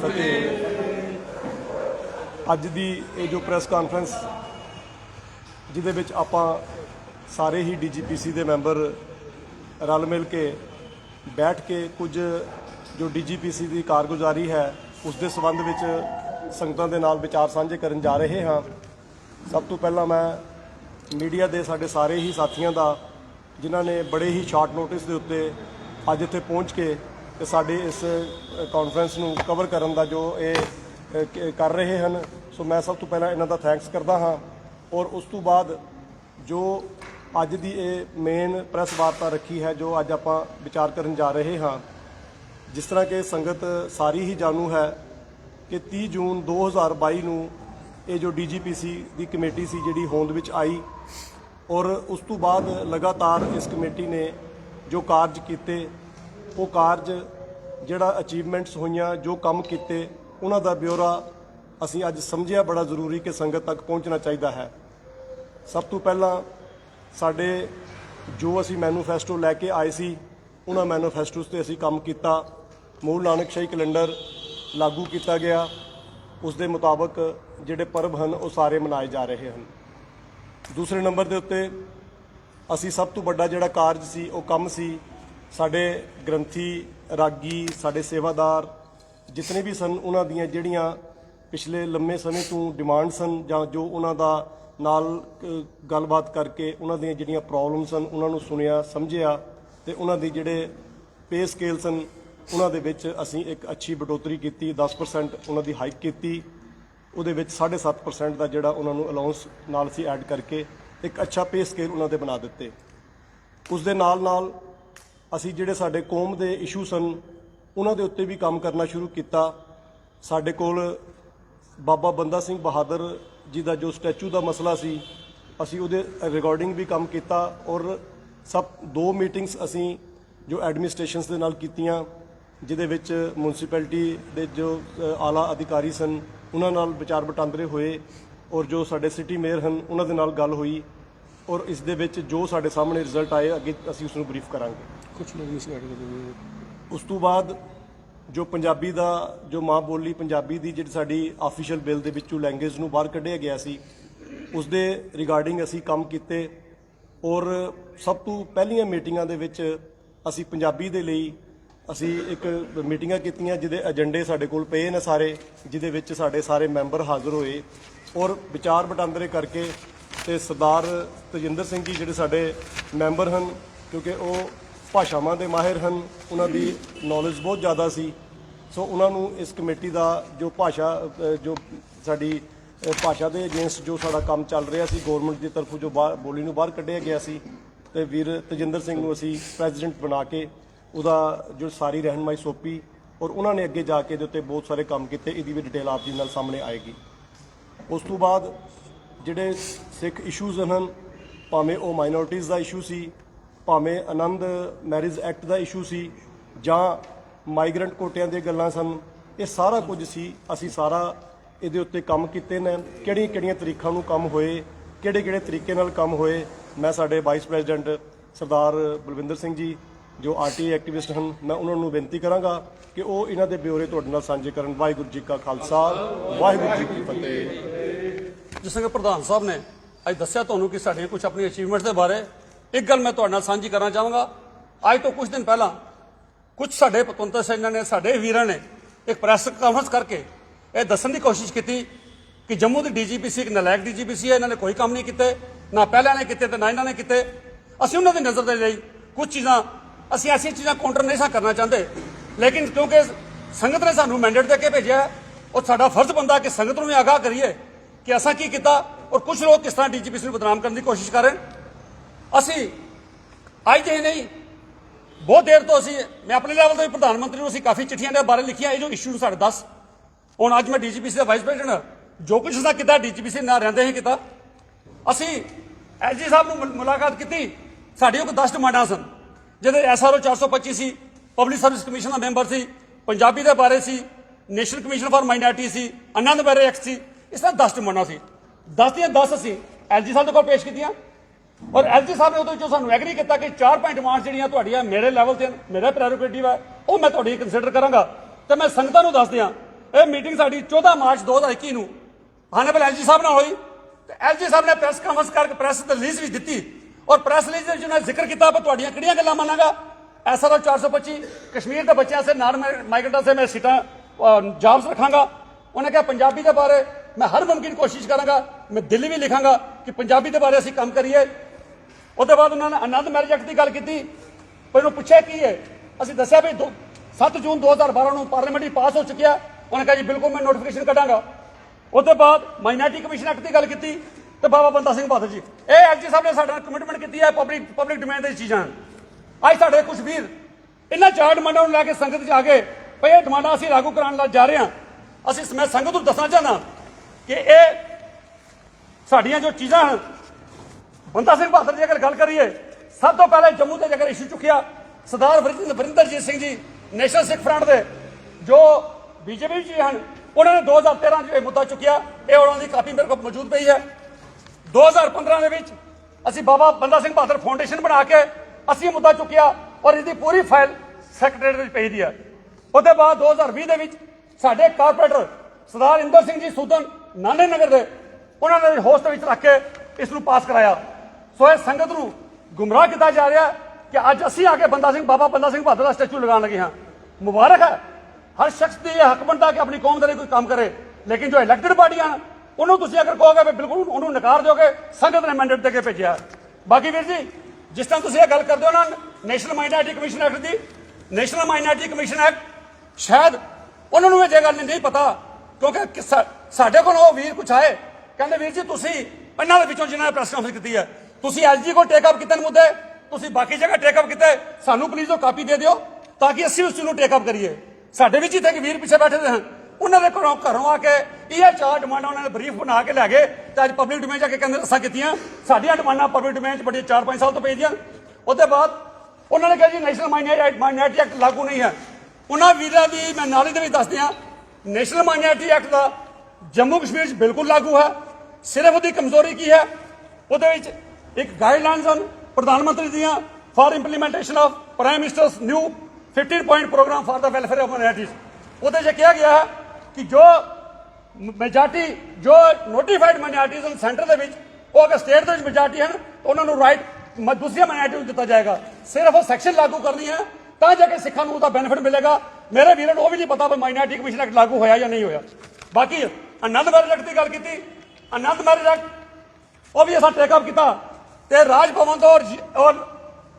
फतेह। अज दी ये जो press conference जिहदे विच आपां सारे ही DGPC के मैंबर रल मिल के बैठ के कुछ जो DGPC की कारगुजारी है उसके संबंध में संगतां दे नाल विचार साझे करन जा रहे हाँ। सब तो पहला मैं मीडिया के साडे सारे ही साथियों का जिन्हां ने बड़े ही शॉर्ट नोटिस के उत्ते अज इत्थे पहुँच के ते साडे इस कॉन्फ्रेंस नूं कवर करन दा जो ये कर रहे हैं, सो मैं सब तो पहला इन्हां दा थैंक्स करदा हाँ। और उस तो बाद जो अज दी ये मेन प्रैस वार्ता रखी है जो अज आपां विचार करन जा रहे हाँ, जिस तरह के संगत सारी ही जानू है कि 30 जून 2022 नूं ये जो DGPC की कमेटी सी जिहड़ी होंद विच आई और उस तो बाद लगातार इस कमेटी ने जो कार्ज किए वो कार्ज जिहड़ा अचीवमेंट्स होईयां जो काम किए उन्हां दा ब्यौरा असीं अज समझिया बड़ा जरूरी कि संगत तक पहुँचना चाहिए है। सब तो पहला साडे जो असीं मैनीफेस्टो लैके आए सी उन्हां मैनीफेस्टोस ते असीं काम किया, मूल नानकशाही कैलेंडर लागू किया गया, उस दे मुताबक जिहड़े पर्व हैं वो सारे मनाए जा रहे हैं। दूसरे नंबर के उत्ते असी सब तो बड़ा जिहड़ा कारज सी वो काम सी साडे ग्रंथी रागी साडे सेवादार जितने भी सन उन्हां दियां जिहड़ियां पिछले लंबे समय तो डिमांड सन जां जो उन्हां दा नाल गलबात करके उन्हां दियां जिहड़ियां प्रॉब्लम सन उन्हां नूं सुनिया समझिया ते उन्हां दी जिहड़े पे स्केल सन उन्हां दे विच असीं एक अच्छी बढ़ोतरी की 10% उन्हां दी हाइक की, उहदे विच 7.5% का जिहड़ा उन्हां नूं अलाउंस नाल सी ऐड करके एक अच्छा पे स्केल उन्हां दे बना दिते। उस दे नाल नाल असीं जिहड़े साडे कौम दे इशू सन उन्हां दे उत्ते भी काम करना शुरू किया। साडे कोल बाबा बंदा सिंह बहादुर जी का जो स्टैचू का मसला सी असीं उहदे रिकॉर्डिंग भी काम किया और सब 2 मीटिंग्स असीं जो एडमिनिस्ट्रेशनस दे नाल कीतियां जिहदे विच म्यूनसिपैलिटी दे जो आला अधिकारी सन उन्हां नाल विचार वटांदरे होए और जो साडे सिटी मेयर हैं उन्हां दे नाल गल हुई और इस दे विच जो साडे सामने रिजल्ट आए अगे असीं उसनूं ब्रीफ करांगे। कुछ उस तो बाद जो पंजाबी का जो माँ बोली पंजाबी की जिहड़ी साडी ऑफिशियल बिल दे विचों लैंग्वेज नूं बाहर कढ़िया गया सी उस दे रिगार्डिंग असीं काम कीते और सब तो पहलियां मीटिंगां दे विच असीं पंजाबी दे लई असीं एक मीटिंगां कीतियां जिहदे एजेंडे साडे कोल पए ने सारे जिहदे विच साडे सारे मैंबर हाज़र होए और विचार वटांदरे करके ते सरदार तजिंदर सिंह जी जिहड़े साडे मैंबर हैं क्योंकि वो भाषावां दे माहिर हैं उन्हां दी नॉलेज बहुत ज़्यादा सी, सो उन्हां नूं इस कमेटी का जो भाषा जो साडी भाषा के अगेंस्ट जो साडा काम चल रहा सी गौरमेंट की तरफों जो बोली नूं बाहर कढ़िया गया सी ते वीर तजिंदर सिंह नूं असीं प्रेजिडेंट बना के उहदा जो सारी रहनमाई सौंपी और उन्होंने अगे जाके दे उत्ते बहुत सारे काम किए, इसकी भी डिटेल आप जी नाल सामने आएगी। उस तो बाद जिहड़े सिख इशूज़ हैं भावें वो माइनॉरिटीज़ का इशू सी भावें आनंद मैरिज एक्ट का इशू सी जां माइग्रेंट कोटियां दी गल्लां सन, ये सारा कुछ सी असीं सारा इहदे उत्ते काम कीते ने किहड़ियां तरीकां नूं काम होए किहड़े तरीके नाल काम होए। मैं साडे वाइस प्रेजिडेंट सरदार बलविंदर सिंह जी जो RTI एक्टिविस्ट हैं मैं उन्होंने बेनती कराँगा कि वो इन्हां दे ब्यौरे तुहाडे नाल साझे करन। वाहिगुरू जी का खालसा वाहिगुरू जी की फतेह। जिस तरह प्रधान साहब ने अज दस्सिया तुहानूं कि साडीआं कुछ अपनी अचीवमेंट्स के बारे एक गल मैं तुहाडे नाल साझी करना चाहांगा। अज तो कुछ दिन पहला कुछ साडे पतवंतर सेना ने साडे वीरां ने एक प्रैस कॉन्फ्रेंस करके ये दस्सण की कोशिश की कि जम्मू की DGPC एक नलायक DGPC है, इन्होंने कोई काम नहीं किए ना पहले ने किए ना इन्होंने किए। असीं उन्हां दी नज़र दे लई कुछ चीज़ां असीं ऐसी चीज़ां काउंटर नहीं सा करना चाहते, लेकिन क्योंकि संगत ने सानू मैंडेट दे के भेजा है और साडा फर्ज बनता कि संगत नूं भी आगाह करिए कि असां की कीता और कुछ लोग किस तरह DGPC नूं बदनाम करने की कोशिश कर रहे हैं। असीं अज ही नहीं बहुत देर तो असीं मैं अपने लैवल तो प्रधानमंत्री नूं असीं काफ़ी चिट्ठियां दे बारे लिखियां जो इशू साढ़े 10 हुण अज मैं DGPC का वाइस प्रेजिडेंट जो कुछ असां कीता DGPC ना रहिंदे ही कीता। असीं SG साहब नूं मुलाकात की साडी कोई 10 डिमांडां सन जिहदे SRO 425 सी पब्लिक सर्विस कमीशन का मैंबर सी पंजाबी के बारे सी नेशनल कमीशन फॉर माइनॉरिटी सी आनंद मैरिज एक्ट सी इस तरह 10 डिमांडां सी 10 ਦੀਆਂ 10 असीं LG साहब को पेश कीतियां और LG साहब ने उहदे सानू एग्री किया कि 4 पॉइंट डिमांड्स जिहड़ियां तुहाडीआं मेरे लैवल ते मेरा प्रेरोगेटिव है वो मैं तुहाडी कंसीडर करांगा। तो मैं संगतां नूं दस दियां ਇਹ ਮੀਟਿੰਗ ਸਾਡੀ 14 ਮਾਰਚ 2021 ਨੂੰ ਹਾਨੇਬਲ ਐਲਜੀ ਸਾਹਿਬ ਨਾਲ ਹੋਈ ਤੇ ਐਲਜੀ ਸਾਹਿਬ ਨੇ ਪ੍ਰੈਸ ਕਾਨਫਰੰਸ ਕਰਕੇ ਪ੍ਰੈਸ ਰਿਲੀਜ਼ ਵੀ ਦਿੱਤੀ ਔਰ ਪ੍ਰੈਸ ਰਿਲੀਜ਼ ਵਿੱਚ ਉਹਨਾਂ ਜ਼ਿਕਰ ਕੀਤਾ ਕਿ ਤੁਹਾਡੀਆਂ ਕਿਹੜੀਆਂ ਗੱਲਾਂ ਮੰਨਾਂਗਾ SRO 425 कश्मीर के बच्चों से नॉन माइग्रेंट्स से मैं सीटा जॉब्स रखांगा। उन्हें कहा पंजाबी के बारे मैं हर मुमकिन कोशिश करांगा, मैं दिल्ली भी लिखांगा कि पंजाबी के बारे असीं काम करिए। उसके बाद उन्होंने आनंद मैरिज एक्ट की गल की, पर पूछा की है, असीं दस्सिया भी 7 जून 2012 ਨੂੰ पार्लीमेंट पास हो चुकी है। उन्हें कहा जी बिल्कुल मैं नोटिफिकेशन कटांगा। उसके बाद माइनॉरिटी कमीशन एक्ट की गल की तो बाबा बंदा सिंह बहादुर जी एलजी साहब ने साडे कमिटमेंट की है पब्लिक डोमेन दी चीज़ां। ਅੱਜ ਸਾਡੇ ਕੁਝ ਵੀਰ ਇਹਨਾਂ 4 ਡਿਮਾਂਡਾਂ ਨੂੰ ਲੈ ਕੇ ਸੰਗਤ 'ਚ ਆ ਗਏ ਭਈ ਇਹ ਡਿਮਾਂਡਾਂ ਅਸੀਂ ਲਾਗੂ ਕਰਾਉਣ ਲਈ ਜਾ ਰਹੇ ਹਾਂ। ਅਸੀਂ ਮੈਂ ਸੰਗਤ ਨੂੰ ਦੱਸਣਾ ਚਾਹੁੰਦਾ ਕਿ ਇਹ ਸਾਡੀਆਂ ਜੋ ਚੀਜ਼ਾਂ ਹਨ, ਬੰਦਾ ਸਿੰਘ ਬਹਾਦਰ ਦੀ ਅਗਰ ਗੱਲ ਕਰੀਏ, ਸਭ ਤੋਂ ਪਹਿਲੇ ਜੰਮੂ ਤੇ ਜੇਕਰ ਇਸ਼ੂ ਚੁੱਕਿਆ ਸਰਦਾਰ ਵਰਿੰਦਰਜੀਤ ਸਿੰਘ ਜੀ ਨੈਸ਼ਨਲ ਸਿੱਖ ਫਰੰਟ ਦੇ ਜੋ ਬੀਜੇਪੀ ਵਿੱਚ ਹਨ, ਉਹਨਾਂ ਨੇ 2013 'ਚ ਇਹ ਮੁੱਦਾ ਚੁੱਕਿਆ। ਇਹ ਉਹਨਾਂ ਦੀ ਕਾਪੀ ਮੇਰੇ ਕੋਲ ਮੌਜੂਦ ਪਈ ਹੈ। 2015 ਦੇ ਵਿੱਚ ਅਸੀਂ ਬਾਬਾ ਬੰਦਾ ਸਿੰਘ ਬਹਾਦਰ ਫਾਊਂਡੇਸ਼ਨ ਬਣਾ ਕੇ ਅਸੀਂ ਮੁੱਦਾ ਚੁੱਕਿਆ ਔਰ ਇਹਦੀ ਪੂਰੀ ਫਾਈਲ ਸੈਕਟਰੀਏਟ ਵਿੱਚ ਭੇਜ ਦਿਆ। ਉਹਦੇ ਬਾਅਦ 2020 ਦੇ ਵਿੱਚ ਸਾਡੇ ਕਾਰਪੋਰੇਟਰ ਸਰਦਾਰ ਇੰਦਰ ਸਿੰਘ ਜੀ ਸੂਦਨ ਨਾਨੇ ਨਗਰ ਦੇ ਉਹਨਾਂ ਨੇ ਹੋਸਟ ਵਿੱਚ ਰੱਖ ਕੇ ਇਸ ਨੂੰ ਪਾਸ ਕਰਾਇਆ। ਸੋ ਇਹ ਸੰਗਤ ਨੂੰ ਗੁੰਮਰਾਹ ਕੀਤਾ ਜਾ ਰਿਹਾ ਕਿ ਅੱਜ ਅਸੀਂ ਆ ਕੇ ਬਾਬਾ ਬੰਦਾ ਸਿੰਘ ਬਹਾਦਰ ਦਾ ਸਟੈਚੂ ਲਗਾਉਣ ਲੱਗੇ ਹਾਂ। ਮੁਬਾਰਕ ਹੈ, ਹਰ ਸ਼ਖਸ ਦੀ ਇਹ ਹੱਕ ਬਣਦਾ ਕਿ ਆਪਣੀ ਕੌਮ ਦੇ ਲਈ ਕੋਈ ਕੰਮ ਕਰੇ, ਲੇਕਿਨ ਜੋ ਇਲੈਕਟਡ ਪਾਰਟੀਆਂ ਉਹਨੂੰ ਤੁਸੀਂ ਅਗਰ ਕਹੋਗੇ ਵੀ ਬਿਲਕੁਲ ਉਹਨੂੰ ਨਕਾਰ ਦਿਓਗੇ, ਸੰਗਤ ਨੇ ਮੈਂਡੇਟ ਦੇ ਕੇ ਭੇਜਿਆ। ਬਾਕੀ ਵੀਰ ਜੀ ਜਿਸ ਤਰ੍ਹਾਂ ਤੁਸੀਂ ਇਹ ਗੱਲ ਕਰਦੇ ਹੋ ਨਾ ਨੈਸ਼ਨਲ ਮਾਈਨॉरिटी ਕਮਿਸ਼ਨ ਐਕਟ ਦੀ, ਨੈਸ਼ਨਲ ਮਾਈਨॉरिटी ਕਮਿਸ਼ਨ ਐਕਟ ਸ਼ਾਇਦ ਉਹਨਾਂ ਨੂੰ ਇਹ ਜੇ ਗੱਲ ਨਹੀਂ ਪਤਾ, ਕਿਉਂਕਿ ਸਾਡੇ ਕੋਲ ਉਹ ਵੀਰ ਕੁਛ ਆਏ ਕਹਿੰਦੇ ਵੀਰ ਜੀ ਤੁਸੀਂ ਇਹਨਾਂ ਦੇ ਵਿੱਚੋਂ ਜਿਨ੍ਹਾਂ ਨੇ ਪ੍ਰੈਸ ਕਾਨਫਰੰਸ ਕੀਤੀ ਹੈ ਤੁਸੀਂ ਐਲਜੀ ਕੋਲ ਟੇਕ ਅਪ ਕੀਤੇ ਨੇ ਮੁੱਦੇ, ਤੁਸੀਂ ਬਾਕੀ ਜਗ੍ਹਾ ਟੇਕ ਅਪ ਕੀਤੇ, ਸਾਨੂੰ ਪਲੀਜ਼ ਉਹ ਕਾਪੀ ਦੇ ਦਿਓ ਤਾਂ ਕਿ ਅਸੀਂ ਉਸ ਚੀਜ਼ ਨੂੰ ਟੇਕ ਅਪ ਕਰੀਏ। ਸਾਡੇ ਵਿੱਚ ਇੱਥੇ ਕਿ ਵੀਰ ਪਿੱਛੇ ਬੈਠੇ ਹਨ, ਉਹਨਾਂ ਦੇ ਘਰੋਂ ਆ ਕੇ ਇਹ 4 ਡਿਮਾਂਡਾਂ ਉਹਨਾਂ ਨੇ ਬਰੀਫ ਬਣਾ ਕੇ ਲੈ ਗਏ ਤੇ ਅੱਜ ਪਬਲਿਕ ਡੋਮੇਨ 'ਚ ਆ ਕੇ ਕਹਿੰਦੇ ਰਸਾਂ ਕੀਤੀਆਂ। ਸਾਡੀਆਂ ਡਿਮਾਂਡਾਂ ਪਬਲਿਕ ਡੋਮੇਨ 'ਚ ਬੜੀ 4-5 ਸਾਲ ਤੋਂ ਪਈਆਂ। ਉਹਦੇ ਬਾਅਦ ਉਹਨਾਂ ਨੇ ਕਿਹਾ ਜੀ ਨੈਸ਼ਨਲ ਮਾਈਨॉरिटी ਐਕਟ ਲਾਗੂ ਨਹੀਂ ਹੈ। ਉਹਨਾਂ ਵੀਰਾਂ ਦੀ ਮੈਂ ਨਾਲੇ ਦੇ ਵਿੱਚ ਦੱਸ ਦਿਆਂ, ਨੈਸ਼ਨਲ ਮਾਈਨॉरिटी ਐਕਟ ਦਾ ਜੰਮੂ ਕਸ਼ਮੀਰ 'ਚ ਬਿਲਕੁਲ ਲਾਗੂ ਹੈ। ਸਿਰਫ ਉਹਦੀ ਕਮਜ਼ੋਰੀ ਕੀ ਹੈ, ਉਹਦੇ ਵਿੱਚ ਇੱਕ ਗਾਈਡਲਾਈਨਸ ਹਨ ਪ੍ਰਧਾਨ ਮੰਤਰੀ ਦੀਆਂ for implementation of prime minister's new 15 point programme for the welfare of minorities. ਉਹਦੇ 'ਚ ਕਿਹਾ ਗਿਆ ਹੈ ਕਿ ਜੋ ਮੈਜੋਰਟੀ ਜੋ ਨੋਟੀਫਾਈਡ ਮਾਈਨॉरिटीज ਹਨ ਸੈਂਟਰ ਦੇ ਵਿੱਚ, ਉਹ ਅਗਰ ਸਟੇਟ ਦੇ ਵਿੱਚ ਮੈਜੋਰਟੀ ਹਨ ਤਾਂ ਉਹਨਾਂ ਨੂੰ ਰਾਈਟ ਦੂਸਰੀਆਂ ਮਾਈਨॉरिटी ਨੂੰ ਦਿੱਤਾ ਜਾਏਗਾ। ਸਿਰਫ ਉਹ ਸੈਕਸ਼ਨ ਲਾਗੂ ਕਰਨੀ ਹੈ ਤਾਂ ਜਾ ਕੇ ਸਿੱਖਾਂ ਨੂੰ ਉਹਦਾ ਬੈਨੀਫਿਟ ਮਿਲੇਗਾ। ਮੇਰੇ ਵੀਰਾਂ ਨੂੰ ਉਹ ਵੀ ਨਹੀਂ ਪਤਾ ਵੀ ਮਾਈਨॉरिटी ਕਮਿਸ਼ਨ ਐਕਟ ਲਾਗੂ ਹੋਇਆ ਜਾਂ ਨਹੀਂ ਹੋਇਆ। ਬਾਕੀ ਆਨੰਦ ਮੈਰਿਜ ਐਕਟ ਦੀ ਗੱਲ ਕੀਤੀ, ਆਨੰਦ ਮੈਰਿਜ ਐਕਟ ਉਹ ਵੀ ਅਸਾਂ ਟੇਕ ਅਪ ਕੀਤਾ ਤੇ ਰਾਜ ਭਵਨ ਤੋਂ ਔਰ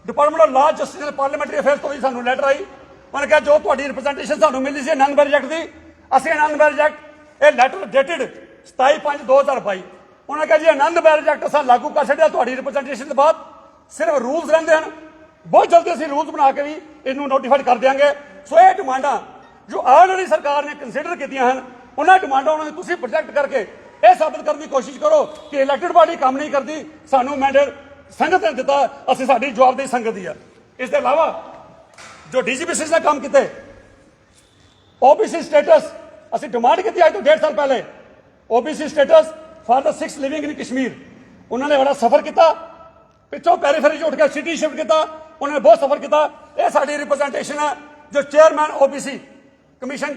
department of law justice and parliamentary affairs ਤੋਂ ਵੀ ਸਾਨੂੰ ਲੈਟਰ ਆਈ। ਉਹਨੇ ਕਿਹਾ ਜੋ ਤੁਹਾਡੀ ਰਿਪਰੈਜ਼ੈਂਟੇਸ਼ਨ ਸਾਨੂੰ ਮਿਲੀ ਸੀ ਆਨੰਦ ਮੈਰਿਜ ਐਕਟ ਦੀ, ਅਸੀਂ ਆਨੰਦ ਮੈਰਿਜ ਐਕਟ ਇਹ ਲੈਟਰ ਡੇਟਡ 27/5/2022 ਉਹਨਾਂ ਕਿਹਾ ਜੀ ਆਨੰਦ ਮੈਰਿਜ ਐਕਟ ਅਸਾਂ ਲਾਗੂ ਕਰ ਛੱਡਿਆ ਤੁਹਾਡੀ ਰਿਪਰੈਜ਼ੈਂਟੇਸ਼ਨ ਤੋਂ ਬਾਅਦ, ਸਿਰਫ ਰੂਲਸ ਰਹਿੰਦੇ ਹਨ। ਬਹੁਤ ਜਲਦੀ ਅਸੀਂ ਰੂਲਸ ਬਣਾ ਕੇ ਵੀ ਇਹਨੂੰ ਨੋਟੀਫਾਈਡ ਕਰ ਦਿਆਂਗੇ। ਸੋ ਇਹ ਡਿਮਾਂਡਾਂ ਜੋ ਆਲਰੇਡੀ ਸਰਕਾਰ ਨੇ ਕੰਸੀਡਰ ਕੀਤੀਆਂ ਹਨ, ਉਹਨਾਂ ਡਿਮਾਂਡਾਂ ਨੂੰ ਤੁਸੀਂ ਪ੍ਰੋਜੈਕਟ ਕਰਕੇ ਇਹ ਸਾਬਤ ਕਰਨ ਦੀ ਕੋਸ਼ਿਸ਼ ਕਰੋ ਕਿ ਇਲੈਕਟਡ ਪਾਰਟੀ ਕੰਮ ਨਹੀਂ ਕਰਦੀ, ਸਾਨੂੰ ਮੈਂਡੇਟ ਸੰਗਤ ਨੇ ਦਿੱਤਾ, ਅਸੀਂ ਸਾਡੀ ਜਵਾਬਦੇਹੀ ਸੰਗਤ ਦੀ ਆ। ਇਸ ਦੇ ਇਲਾਵਾ ਜੋ ਡੀਜੀਪੀਸੀ ਨੇ ਕੰਮ ਕੀਤੇ, ओबीसी स्टेटस ਅਸੀਂ ਡਿਮਾਂਡ ਕੀਤੀ ਅੱਜ ਤੋਂ 1.5 ਸਾਲ ਪਹਿਲੇ, OBC status for the 6 living in Kashmir. उन्होंने बड़ा सफर किया, पिछों पैरीफेरी उठ के सिटी शिफ्ट किया, उन्होंने बहुत सफर किया। यह साड़ी रिप्रजेंटेशन है जो chairman OBC commission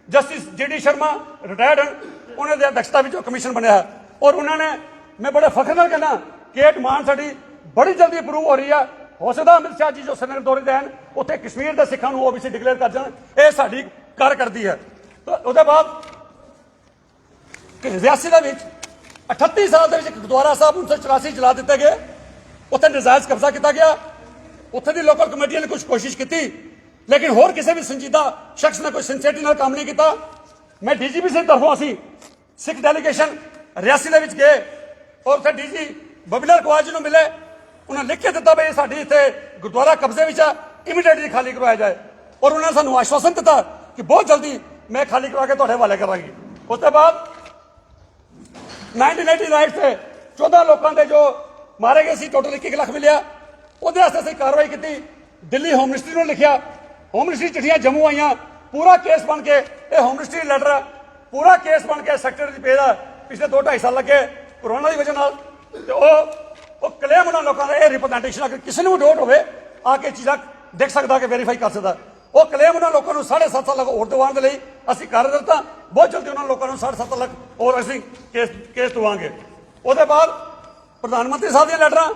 justice GD. Sharma retired हैं, उन्होंने अध्यक्षता में कमीशन बनया है। और उन्होंने मैं बड़े फखर नाल कहना कि यह डिमांड साड़ी बड़ी जल्दी अप्रूव हो रही है। हो सकता अमित शाह जी जो श्रीनगर दौरे दे हैं उत्थे कश्मीर के सिखों को ओबीसी डिकलेयर कर जाए, यह साड़ी कार करती है। तो उसके बाद रियासी के 38 साल के गुरुद्वारा साहब 1984 चला दिते गए, उत्थे नजायज कब्जा किया गया, उत्थे दी लोकल कमेटियां ने कुछ कोशिश की, लेकिन होर किसी भी संजीदा शख्स ने कोई सिंसियरिटी नाल काम नहीं किया। मैं डीजीपी से तरफों असी सिख डेलीगेशन रियासी दे विच गए और उत्थे डीजी बबिलर कवाल जी नूं मिले, उन्होंने लिख के दिता भी साडी इत्थे गुरुद्वारा कब्जे विच इमीडिएटली खाली करवाया जाए। और उन्होंने सानूं आश्वासन दिता कि बहुत जल्दी मैं खाली करवा के तुहाडे हवाले करांगी। उसके बाद 1989 से 14 लोगों के जो मारे गए सी, टोटल 1 लाख मिलिया, ਉਹਦੇ ਵਾਸਤੇ ਅਸੀਂ ਕਾਰਵਾਈ ਕੀਤੀ। ਦਿੱਲੀ ਹੋਮ ਮਿਨਿਸਟਰੀ ਨੂੰ ਲਿਖਿਆ, ਹੋਮ ਮਿਨਿਸਟਰੀ ਚਿੱਠੀਆਂ ਜੰਮੂ ਆਈਆਂ, ਪੂਰਾ ਕੇਸ ਬਣ ਕੇ ਇਹ ਹੋਮ ਮਿਨਿਸਟਰੀ ਲੈਟਰ ਹੈ, ਪੂਰਾ ਕੇਸ ਬਣ ਕੇ ਸੈਕਟਰੀ ਦੀ ਭੇਜਾ। ਪਿਛਲੇ 2-2.5 ਸਾਲ ਲੱਗੇ ਕੋਰੋਨਾ ਦੀ ਵਜ੍ਹਾ ਨਾਲ, ਤੇ ਉਹ ਕਲੇਮ ਉਹਨਾਂ ਲੋਕਾਂ ਦਾ ਇਹ ਰਿਪਰੈਜ਼ੈਂਟੇਸ਼ਨ ਅਗਰ ਕਿਸੇ ਨੂੰ ਡਾਊਟ ਹੋਵੇ ਆ ਕੇ ਚੀਜ਼ਾਂ ਦੇਖ ਸਕਦਾ ਕਿ ਵੈਰੀਫਾਈ ਕਰ ਸਕਦਾ। ਉਹ ਕਲੇਮ ਉਹਨਾਂ ਲੋਕਾਂ ਨੂੰ 7.5 ਲੱਖ ਹੋਰ ਦਿਵਾਉਣ ਦੇ ਲਈ ਅਸੀਂ ਕਰ ਦਿੱਤਾ। ਬਹੁਤ ਜਲਦੀ ਉਹਨਾਂ ਲੋਕਾਂ ਨੂੰ 7.5 ਲੱਖ ਹੋਰ ਅਸੀਂ ਕੇਸ ਦਵਾਂਗੇ। ਉਹਦੇ ਬਾਅਦ ਪ੍ਰਧਾਨ ਮੰਤਰੀ ਸਾਹਿਬ ਦੀਆਂ ਲੈਟਰਾਂ,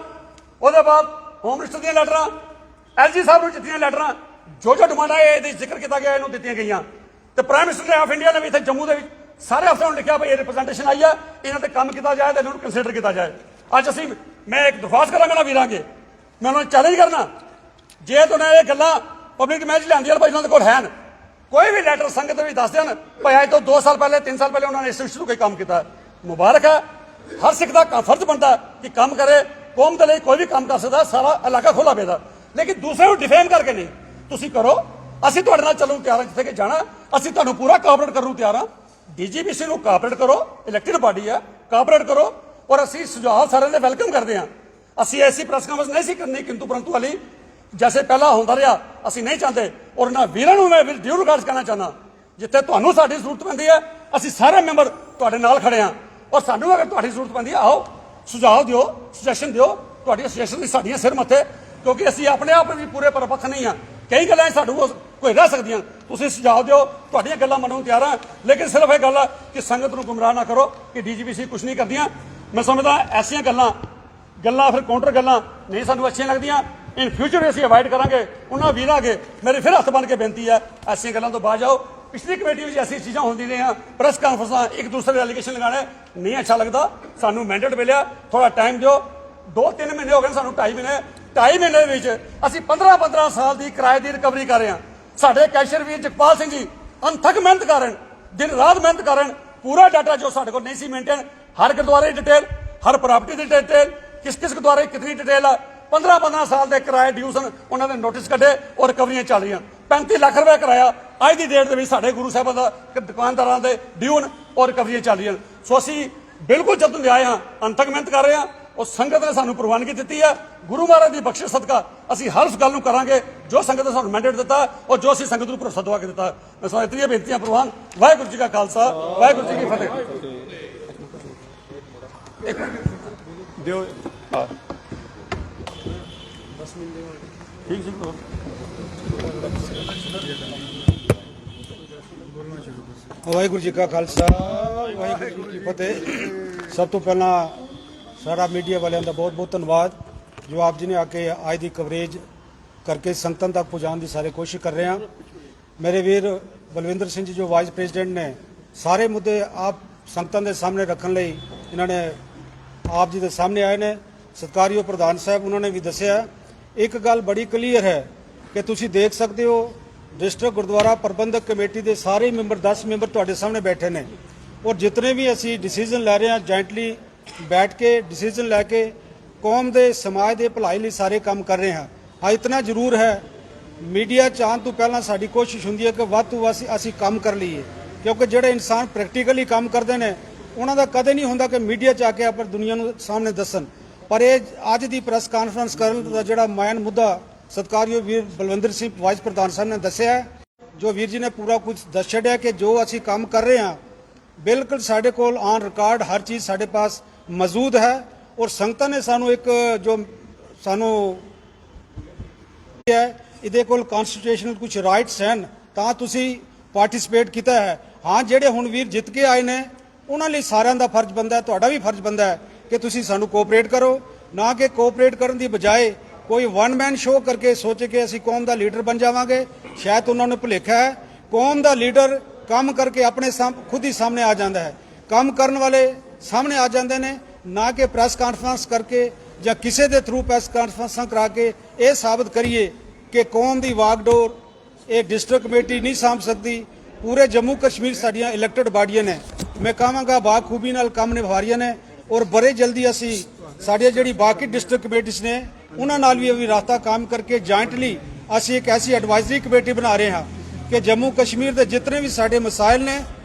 ਉਹਦੇ ਬਾਅਦ ਹੋਮ ਮਿਨਿਸਟਰ ਦੀਆਂ ਲੈਟਰਾਂ, ਐਲਜੀ ਸਾਹਿਬ ਨੂੰ ਦਿੱਤੀਆਂ ਲੈਟਰਾਂ, ਜੋ ਡਿਮਾਂਡਾਂ ਇਹਦੇ ਜ਼ਿਕਰ ਕੀਤਾ ਗਿਆ ਇਹਨੂੰ ਦਿੱਤੀਆਂ ਗਈਆਂ। ਤੇ ਪ੍ਰਾਈਮ ਮਿਨਿਸਟਰ ਆਫ ਇੰਡੀਆ ਨੇ ਵੀ ਇੱਥੇ ਜੰਮੂ ਦੇ ਵਿੱਚ ਸਾਰੇ ਅਫਸਰਾਂ ਨੂੰ ਲਿਖਿਆ ਵੀ ਇਹ ਰਿਪਰੈਜ਼ੈਂਟੇਸ਼ਨ ਆਈ ਆ, ਇਹਨਾਂ ਤੇ ਕੰਮ ਕੀਤਾ ਜਾਏ ਤੇ ਇਹਨਾਂ ਨੂੰ ਕੰਸੀਡਰ ਕੀਤਾ ਜਾਏ। ਅੱਜ ਅਸੀਂ ਮੈਂ ਇੱਕ ਦਰਖਾਸਤ ਕਰਾਂਗਾ ਨਾ ਵੀਰਾਂਗੇ, ਮੈਂ ਉਹਨਾਂ ਨੂੰ ਚੈਲੰਜ ਕਰਨਾ, ਜੇ ਤੁਹਾਨੂੰ ਇਹ ਗੱਲਾਂ ਪਬਲਿਕ ਮੈਚ ਲਿਆਂਦੀਆਂ ਭਾਈ ਉਹਨਾਂ ਦੇ ਕੋਲ ਹਨ, ਕੋਈ ਵੀ ਲੈਟਰ ਸੰਗਤ ਵੀ ਦੱਸ ਦੇਣ ਭਾਈ ਅੱਜ ਤੋਂ 2 ਸਾਲ ਪਹਿਲੇ 3 ਸਾਲ ਪਹਿਲੇ ਉਹਨਾਂ ਨੇ ਇਸ ਇਸ਼ੂ ਕੋਈ ਕੰਮ ਕੀਤਾ, ਮੁਬਾਰਕ ਹੈ। ਹਰ ਸਿੱਖ ਦਾ ਫਰਜ਼ ਬਣਦਾ ਕਿ ਕੰਮ ਕਰੇ, ਕੌਮ ਦੇ ਲਈ ਕੋਈ ਵੀ ਕੰਮ ਕਰ ਸਕਦਾ, ਸਾਰਾ ਇਲਾਕਾ ਖੋਲਾ ਪੈਦਾ, ਲੇਕਿਨ ਦੂਸਰੇ ਨੂੰ ਡਿਫੇਮ ਕਰਕੇ ਨਹੀਂ। ਤੁਸੀਂ ਕਰੋ, ਅਸੀਂ ਤੁਹਾਡੇ ਨਾਲ ਚੱਲਣ ਨੂੰ ਤਿਆਰ ਹਾਂ, ਜਿੱਥੇ ਕਿ ਜਾਣਾ ਅਸੀਂ ਤੁਹਾਨੂੰ ਪੂਰਾ ਕੋਆਪਰੇਟ ਕਰਨ ਨੂੰ ਤਿਆਰ ਹਾਂ। ਡੀਜੀਪੀਸੀ ਨੂੰ ਕੋਆਪਰੇਟ ਕਰੋ, ਇਲੈਕਟਿਡ ਬਾਡੀ ਹੈ, ਕੋਆਪਰੇਟ ਕਰੋ। ਔਰ ਅਸੀਂ ਸੁਝਾਅ ਸਾਰਿਆਂ ਦੇ ਵੈਲਕਮ ਕਰਦੇ ਹਾਂ। ਅਸੀਂ ਐਸੀ ਪ੍ਰੈਸ ਕਾਨਫਰੰਸ ਨਹੀਂ ਸੀ ਕਰਨੀ ਕਿੰਤੂ ਪਰੰਤੂ ਵਾਲੀ ਜੈਸੇ ਪਹਿਲਾਂ ਹੁੰਦਾ ਰਿਹਾ ਅਸੀਂ ਨਹੀਂ ਚਾਹੁੰਦੇ। ਔਰ ਨਾ ਵੀਰਾਂ ਨੂੰ ਮੈਂ ਡਿਊ ਰਿਗਾਰਡਸ ਕਹਿਣਾ ਚਾਹੁੰਦਾ, ਜਿੱਥੇ ਤੁਹਾਨੂੰ ਸਾਡੀ ਜ਼ਰੂਰਤ ਪੈਂਦੀ ਹੈ ਅਸੀਂ ਸਾਰੇ ਮੈਂਬਰ ਤੁਹਾਡੇ ਨਾਲ ਖੜੇ ਹਾਂ। ਔਰ ਸਾਨੂੰ ਅਗਰ ਤੁਹਾਡੀ ਜ਼ਰੂਰਤ ਪੈਂਦੀ ਹੈ ਆਓ ਸੁਝਾਅ ਦਿਓ, ਸੁਜੈਸ਼ਨ ਦਿਓ, ਤੁਹਾਡੀਆਂ ਸੁਜੈਸ਼ਨ ਦੀ ਸਾਡੀਆਂ ਸਿਰ ਮੱਥੇ, ਕਿਉਂਕਿ ਅਸੀਂ ਆਪਣੇ ਆਪ ਵੀ ਪੂਰੇ ਪਰਪੱਖ ਨਹੀਂ ਹਾਂ। ਕਈ ਗੱਲਾਂ ਸਾਨੂੰ ਕੋਈ ਰਹਿ ਸਕਦੀਆਂ, ਤੁਸੀਂ ਸੁਝਾਅ ਦਿਓ, ਤੁਹਾਡੀਆਂ ਗੱਲਾਂ ਮੰਨਣ ਨੂੰ ਤਿਆਰ ਹਾਂ। ਲੇਕਿਨ ਸਿਰਫ ਇਹ ਗੱਲ ਹੈ ਕਿ ਸੰਗਤ ਨੂੰ ਗੁੰਮਰਾਹ ਨਾ ਕਰੋ ਕਿ ਡੀਜੀਪੀਸੀ ਕੁਝ ਨਹੀਂ ਕਰਦੀਆਂ। ਮੈਂ ਸਮਝਦਾ ਐਸੀਆਂ ਗੱਲਾਂ ਫਿਰ ਕਾਊਂਟਰ ਗੱਲਾਂ ਨਹੀਂ ਸਾਨੂੰ ਅੱਛੀਆਂ ਲੱਗਦੀਆਂ। ਇਨ ਫਿਊਚਰ ਅਸੀਂ ਅਵਾਇਡ ਕਰਾਂਗੇ। ਉਹਨਾਂ ਵੀਰਾਂ ਅੱਗੇ ਮੇਰੀ ਫਿਰ ਹੱਥ ਬੰਨ੍ਹ ਕੇ ਬੇਨਤੀ ਹੈ, ਐਸੀਆਂ ਗੱਲਾਂ ਤੋਂ ਬਾਹਰ ਜਾਓ। ਪਿਛਲੀ ਕਮੇਟੀ ਵਿੱਚ ਐਸੀ ਚੀਜ਼ਾਂ ਹੁੰਦੀ ਰਹੀਆਂ, ਪ੍ਰੈਸ ਕਾਨਫਰੰਸਾਂ, ਇੱਕ ਦੂਸਰੇ ਦੇ ਐਲੀਗੇਸ਼ਨ ਲਗਾਉਣੇ ਨਹੀਂ ਅੱਛਾ ਲੱਗਦਾ। ਸਾਨੂੰ ਮੈਂਡੇਟ ਮਿਲਿਆ, ਥੋੜਾ ਟਾਈਮ ਦਿਓ। 2-3 ਮਹੀਨੇ ਹੋ ਗਏ ਸਾਨੂੰ, 2.5 ਮਹੀਨੇ। 2.5 ਮਹੀਨੇ ਦੇ ਵਿੱਚ ਅਸੀਂ 15 ਸਾਲ ਦੀ ਕਿਰਾਏ ਦੀ ਰਿਕਵਰੀ ਕਰ ਰਹੇ ਹਾਂ। ਸਾਡੇ ਕੈਸ਼ੀਅਰ ਵੀਰ ਜਗਪਾਲ ਸਿੰਘ ਜੀ ਅਣਥੱਕ ਮਿਹਨਤ ਕਰ ਰਹੇ, ਦਿਨ ਰਾਤ ਮਿਹਨਤ ਕਰ ਰਹੇ। ਪੂਰਾ ਡਾਟਾ ਜੋ ਸਾਡੇ ਕੋਲ ਨਹੀਂ ਸੀ ਮੇਨਟੇਨ, ਹਰ ਗੁਰਦੁਆਰੇ ਦੀ ਡਿਟੇਲ, ਹਰ ਪ੍ਰਾਪਰਟੀ ਦੀ ਡਿਟੇਲ, ਕਿਸ ਗੁਰਦੁਆਰੇ ਕਿਤਨੀ ਡਿਟੇਲ ਆ। 15 ਸਾਲ ਦੇ ਕਿਰਾਏ ਡਿਊਸ ਉਹਨਾਂ ਦੇ ਨੋਟਿਸ ਕੱਢੇ ਔਰ ਰਿਕਵਰੀਆਂ ਚੱਲ ਰਹੀਆਂ। 35 ਲੱਖ ਰੁਪਏ ਕਿਰਾਇਆ ਅੱਜ ਦੀ ਡੇਟ ਦੇ ਵਿੱਚ ਸਾਡੇ ਗੁਰੂ ਸਾਹਿਬਾਂ ਦਾ ਦੁਕਾਨਦਾਰਾਂ ਦੇ ਡਿਊਨ ਔਰ ਰਿਕਵਰੀਆਂ ਚੱਲ ਰਹੀਆਂ। ਸੋ ਅਸੀਂ ਬਿਲਕੁਲ ਜਦੋਂ ਦੇ ਆਏ ਹਾਂ ਅਣਥੱਕ ਮਿਹਨਤ ਕਰ ਰਹੇ ਹਾਂ। ਉਹ ਸੰਗਤ ਨੇ ਸਾਨੂੰ ਪ੍ਰਵਾਨਗੀ ਦਿੱਤੀ ਹੈ, ਗੁਰੂ ਮਹਾਰਾਜ ਦੀ ਬਖਸ਼ਿਸ਼ ਸਦਕਾ ਅਸੀਂ ਹਰ ਉਸ ਗੱਲ ਨੂੰ ਕਰਾਂਗੇ ਜੋ ਸੰਗਤ ਨੇ ਸਾਨੂੰ ਮੈਂਡੇਟ ਦਿੱਤਾ ਔਰ ਜੋ ਅਸੀਂ ਸੰਗਤ ਨੂੰ ਭਰੋਸਾ ਦਵਾ ਕੇ ਦਿੱਤਾ। ਮੈਂ ਸੋ ਇਤਨੀਆਂ ਬੇਨਤੀਆਂ ਪ੍ਰਵਾਨ। ਵਾਹਿਗੁਰੂ ਜੀ ਕਾ ਖਾਲਸਾ, ਵਾਹਿਗੁਰੂ ਜੀ ਕੀ ਫਤਿਹ। ਦਿਓ ਠੀਕ ਜੀ। ਵਾਹਿਗੁਰੂ ਜੀ ਕਾ ਖਾਲਸਾ, ਵਾਹਿਗੁਰੂ ਜੀ ਕੀ ਫਤਿਹ। ਸਭ ਤੋਂ ਪਹਿਲਾਂ ਸਾਰਾ ਮੀਡੀਆ ਵਾਲਿਆਂ ਦਾ ਬਹੁਤ ਧੰਨਵਾਦ ਜੋ ਆਪ ਜੀ ਨੇ ਆ ਕੇ ਅੱਜ ਦੀ ਕਵਰੇਜ ਕਰਕੇ ਸੰਗਤਾਂ ਤੱਕ ਪਹੁੰਚਾਉਣ ਦੀ ਸਾਰੇ ਕੋਸ਼ਿਸ਼ ਕਰ ਰਹੇ ਹਾਂ। ਮੇਰੇ ਵੀਰ ਬਲਵਿੰਦਰ ਸਿੰਘ ਜੀ ਜੋ ਵਾਈਸ ਪ੍ਰੈਜ਼ੀਡੈਂਟ ਨੇ, ਸਾਰੇ ਮੁੱਦੇ ਆਪ ਸੰਗਤਾਂ ਦੇ ਸਾਹਮਣੇ ਰੱਖਣ ਲਈ ਇਹਨਾਂ ਨੇ ਆਪ ਜੀ ਦੇ ਸਾਹਮਣੇ ਆਏ ਨੇ। ਸਤਿਕਾਰਯੋਗ ਪ੍ਰਧਾਨ ਸਾਹਿਬ ਉਹਨਾਂ ਨੇ ਵੀ ਦੱਸਿਆ, ਇੱਕ ਗੱਲ ਬੜੀ ਕਲੀਅਰ ਹੈ ਕਿ ਤੁਸੀਂ ਦੇਖ ਸਕਦੇ ਹੋ ਡਿਸਟ੍ਰਿਕਟ ਗੁਰਦੁਆਰਾ ਪ੍ਰਬੰਧਕ ਕਮੇਟੀ ਦੇ ਸਾਰੇ ਮੈਂਬਰ 10 ਮੈਂਬਰ ਤੁਹਾਡੇ ਸਾਹਮਣੇ ਬੈਠੇ ਨੇ ਔਰ ਜਿਤਨੇ ਵੀ ਅਸੀਂ ਡਿਸੀਜਨ ਲੈ ਰਹੇ ਹਾਂ ਜੁਆਇੰਟਲੀ ਬੈਠ ਕੇ ਡਿਸੀਜਨ ਲੈ ਕੇ ਕੌਮ ਦੇ ਸਮਾਜ ਦੇ ਭਲਾਈ ਲਈ ਸਾਰੇ ਕੰਮ ਕਰ ਰਹੇ ਹਾਂ। ਹਾਂ ਇਤਨਾ ਜ਼ਰੂਰ ਹੈ, ਮੀਡੀਆ ਚਾਹਣ ਤੋਂ ਪਹਿਲਾਂ ਸਾਡੀ ਕੋਸ਼ਿਸ਼ ਹੁੰਦੀ ਹੈ ਕਿ ਵੱਧ ਤੋਂ ਵੱਧ ਅਸੀਂ ਕੰਮ ਕਰ ਲਈਏ, ਕਿਉਂਕਿ ਜਿਹੜੇ ਇਨਸਾਨ ਪ੍ਰੈਕਟੀਕਲੀ ਕੰਮ ਕਰਦੇ ਨੇ ਉਹਨਾਂ ਦਾ ਕਦੇ ਨਹੀਂ ਹੁੰਦਾ ਕਿ ਮੀਡੀਆ 'ਚ ਆ ਕੇ ਆਪਣੀ ਦੁਨੀਆ ਨੂੰ ਸਾਹਮਣੇ ਦੱਸਣ। ਪਰ ਇਹ ਅੱਜ ਦੀ ਪ੍ਰੈਸ ਕਾਨਫਰੰਸ ਕਰਨ ਦਾ ਜਿਹੜਾ ਮੇਨ ਮੁੱਦਾ ਸਤਿਕਾਰਯੋਗ ਵੀਰ ਬਲਵਿੰਦਰ ਸਿੰਘ ਵਾਈਸ ਪ੍ਰਧਾਨ ਸਾਹਿਬ ਨੇ ਦੱਸਿਆ, ਜੋ ਵੀਰ ਜੀ ਨੇ ਪੂਰਾ ਕੁਝ ਦੱਸ ਛੱਡਿਆ ਕਿ ਜੋ ਅਸੀਂ ਕੰਮ ਕਰ ਰਹੇ ਹਾਂ ਬਿਲਕੁਲ ਸਾਡੇ ਕੋਲ ਔਨ ਰਿਕਾਰਡ ਹਰ ਚੀਜ਼ ਸਾਡੇ ਪਾਸ ਮੌਜੂਦ ਹੈ। ਔਰ ਸੰਗਤਾਂ ਨੇ ਸਾਨੂੰ ਇੱਕ ਜੋ ਸਾਨੂੰ ਹੈ ਇਹਦੇ ਕੋਲ ਕਨਸਟੀਟਿਊਸ਼ਨਲ ਕੁਝ ਰਾਈਟਸ ਹਨ ਤਾਂ ਤੁਸੀਂ ਪਾਰਟਿਸਿਪੇਟ ਕੀਤਾ ਹੈ। ਹਾਂ ਜਿਹੜੇ ਹੁਣ ਵੀਰ ਜਿੱਤ ਕੇ ਆਏ ਨੇ ਉਹਨਾਂ ਲਈ ਸਾਰਿਆਂ ਦਾ ਫਰਜ਼ ਬਣਦਾ ਹੈ, ਤੁਹਾਡਾ ਵੀ ਫਰਜ਼ ਬਣਦਾ ਹੈ ਕਿ ਤੁਸੀਂ ਸਾਨੂੰ ਕੋਆਪਰੇਟ ਕਰੋ, ਨਾ ਕਿ ਕੋਆਪਰੇਟ ਕਰਨ ਦੀ ਬਜਾਏ ਕੋਈ ਵਨ ਮੈਨ ਸ਼ੋਅ ਕਰਕੇ ਸੋਚੇ ਕਿ ਅਸੀਂ ਕੌਮ ਦਾ ਲੀਡਰ ਬਣ ਜਾਵਾਂਗੇ। ਸ਼ਾਇਦ ਉਹਨਾਂ ਨੂੰ ਭੁਲੇਖਾ ਹੈ, ਕੌਮ ਦਾ ਲੀਡਰ ਕੰਮ ਕਰਕੇ ਆਪਣੇ ਖੁਦ ਹੀ ਸਾਹਮਣੇ ਆ ਜਾਂਦਾ ਹੈ। ਕੰਮ ਕਰਨ ਵਾਲੇ ਸਾਹਮਣੇ ਆ ਜਾਂਦੇ ਨੇ, ਨਾ ਕਿ ਪ੍ਰੈਸ ਕਾਨਫਰੰਸ ਕਰਕੇ ਜਾਂ ਕਿਸੇ ਦੇ ਥਰੂ ਪ੍ਰੈਸ ਕਾਨਫਰੰਸਾਂ ਕਰਾ ਕੇ ਇਹ ਸਾਬਤ ਕਰੀਏ ਕਿ ਕੌਮ ਦੀ ਵਾਗਡੋਰ ਇਹ ਡਿਸਟ੍ਰਿਕਟ ਕਮੇਟੀ ਨਹੀਂ ਸਾਂਭ ਸਕਦੀ। ਪੂਰੇ ਜੰਮੂ ਕਸ਼ਮੀਰ ਸਾਡੀਆਂ ਇਲੈਕਟਡ ਬਾਡੀਆਂ ਨੇ, ਮੈਂ ਕਹਾਂਗਾ ਬਾਖੂਬੀ ਨਾਲ ਕੰਮ ਨਿਭਾ ਰਹੀਆਂ ਨੇ ਔਰ ਬੜੇ ਜਲਦੀ ਅਸੀਂ ਸਾਡੀਆਂ ਜਿਹੜੀ ਬਾਕੀ ਡਿਸਟ੍ਰਿਕਟ ਕਮੇਟੀਆਂ ਨੇ ਉਹਨਾਂ ਨਾਲ ਵੀ ਰਾਬਤਾ ਕਾਇਮ ਕਰਕੇ ਜੁਆਇੰਟਲੀ ਅਸੀਂ ਇੱਕ ਐਸੀ ਐਡਵਾਈਜ਼ਰੀ ਕਮੇਟੀ ਬਣਾ ਰਹੇ ਹਾਂ ਕਿ ਜੰਮੂ ਕਸ਼ਮੀਰ ਦੇ ਜਿਤਨੇ ਵੀ ਸਾਡੇ ਮਸਾਇਲ ਨੇ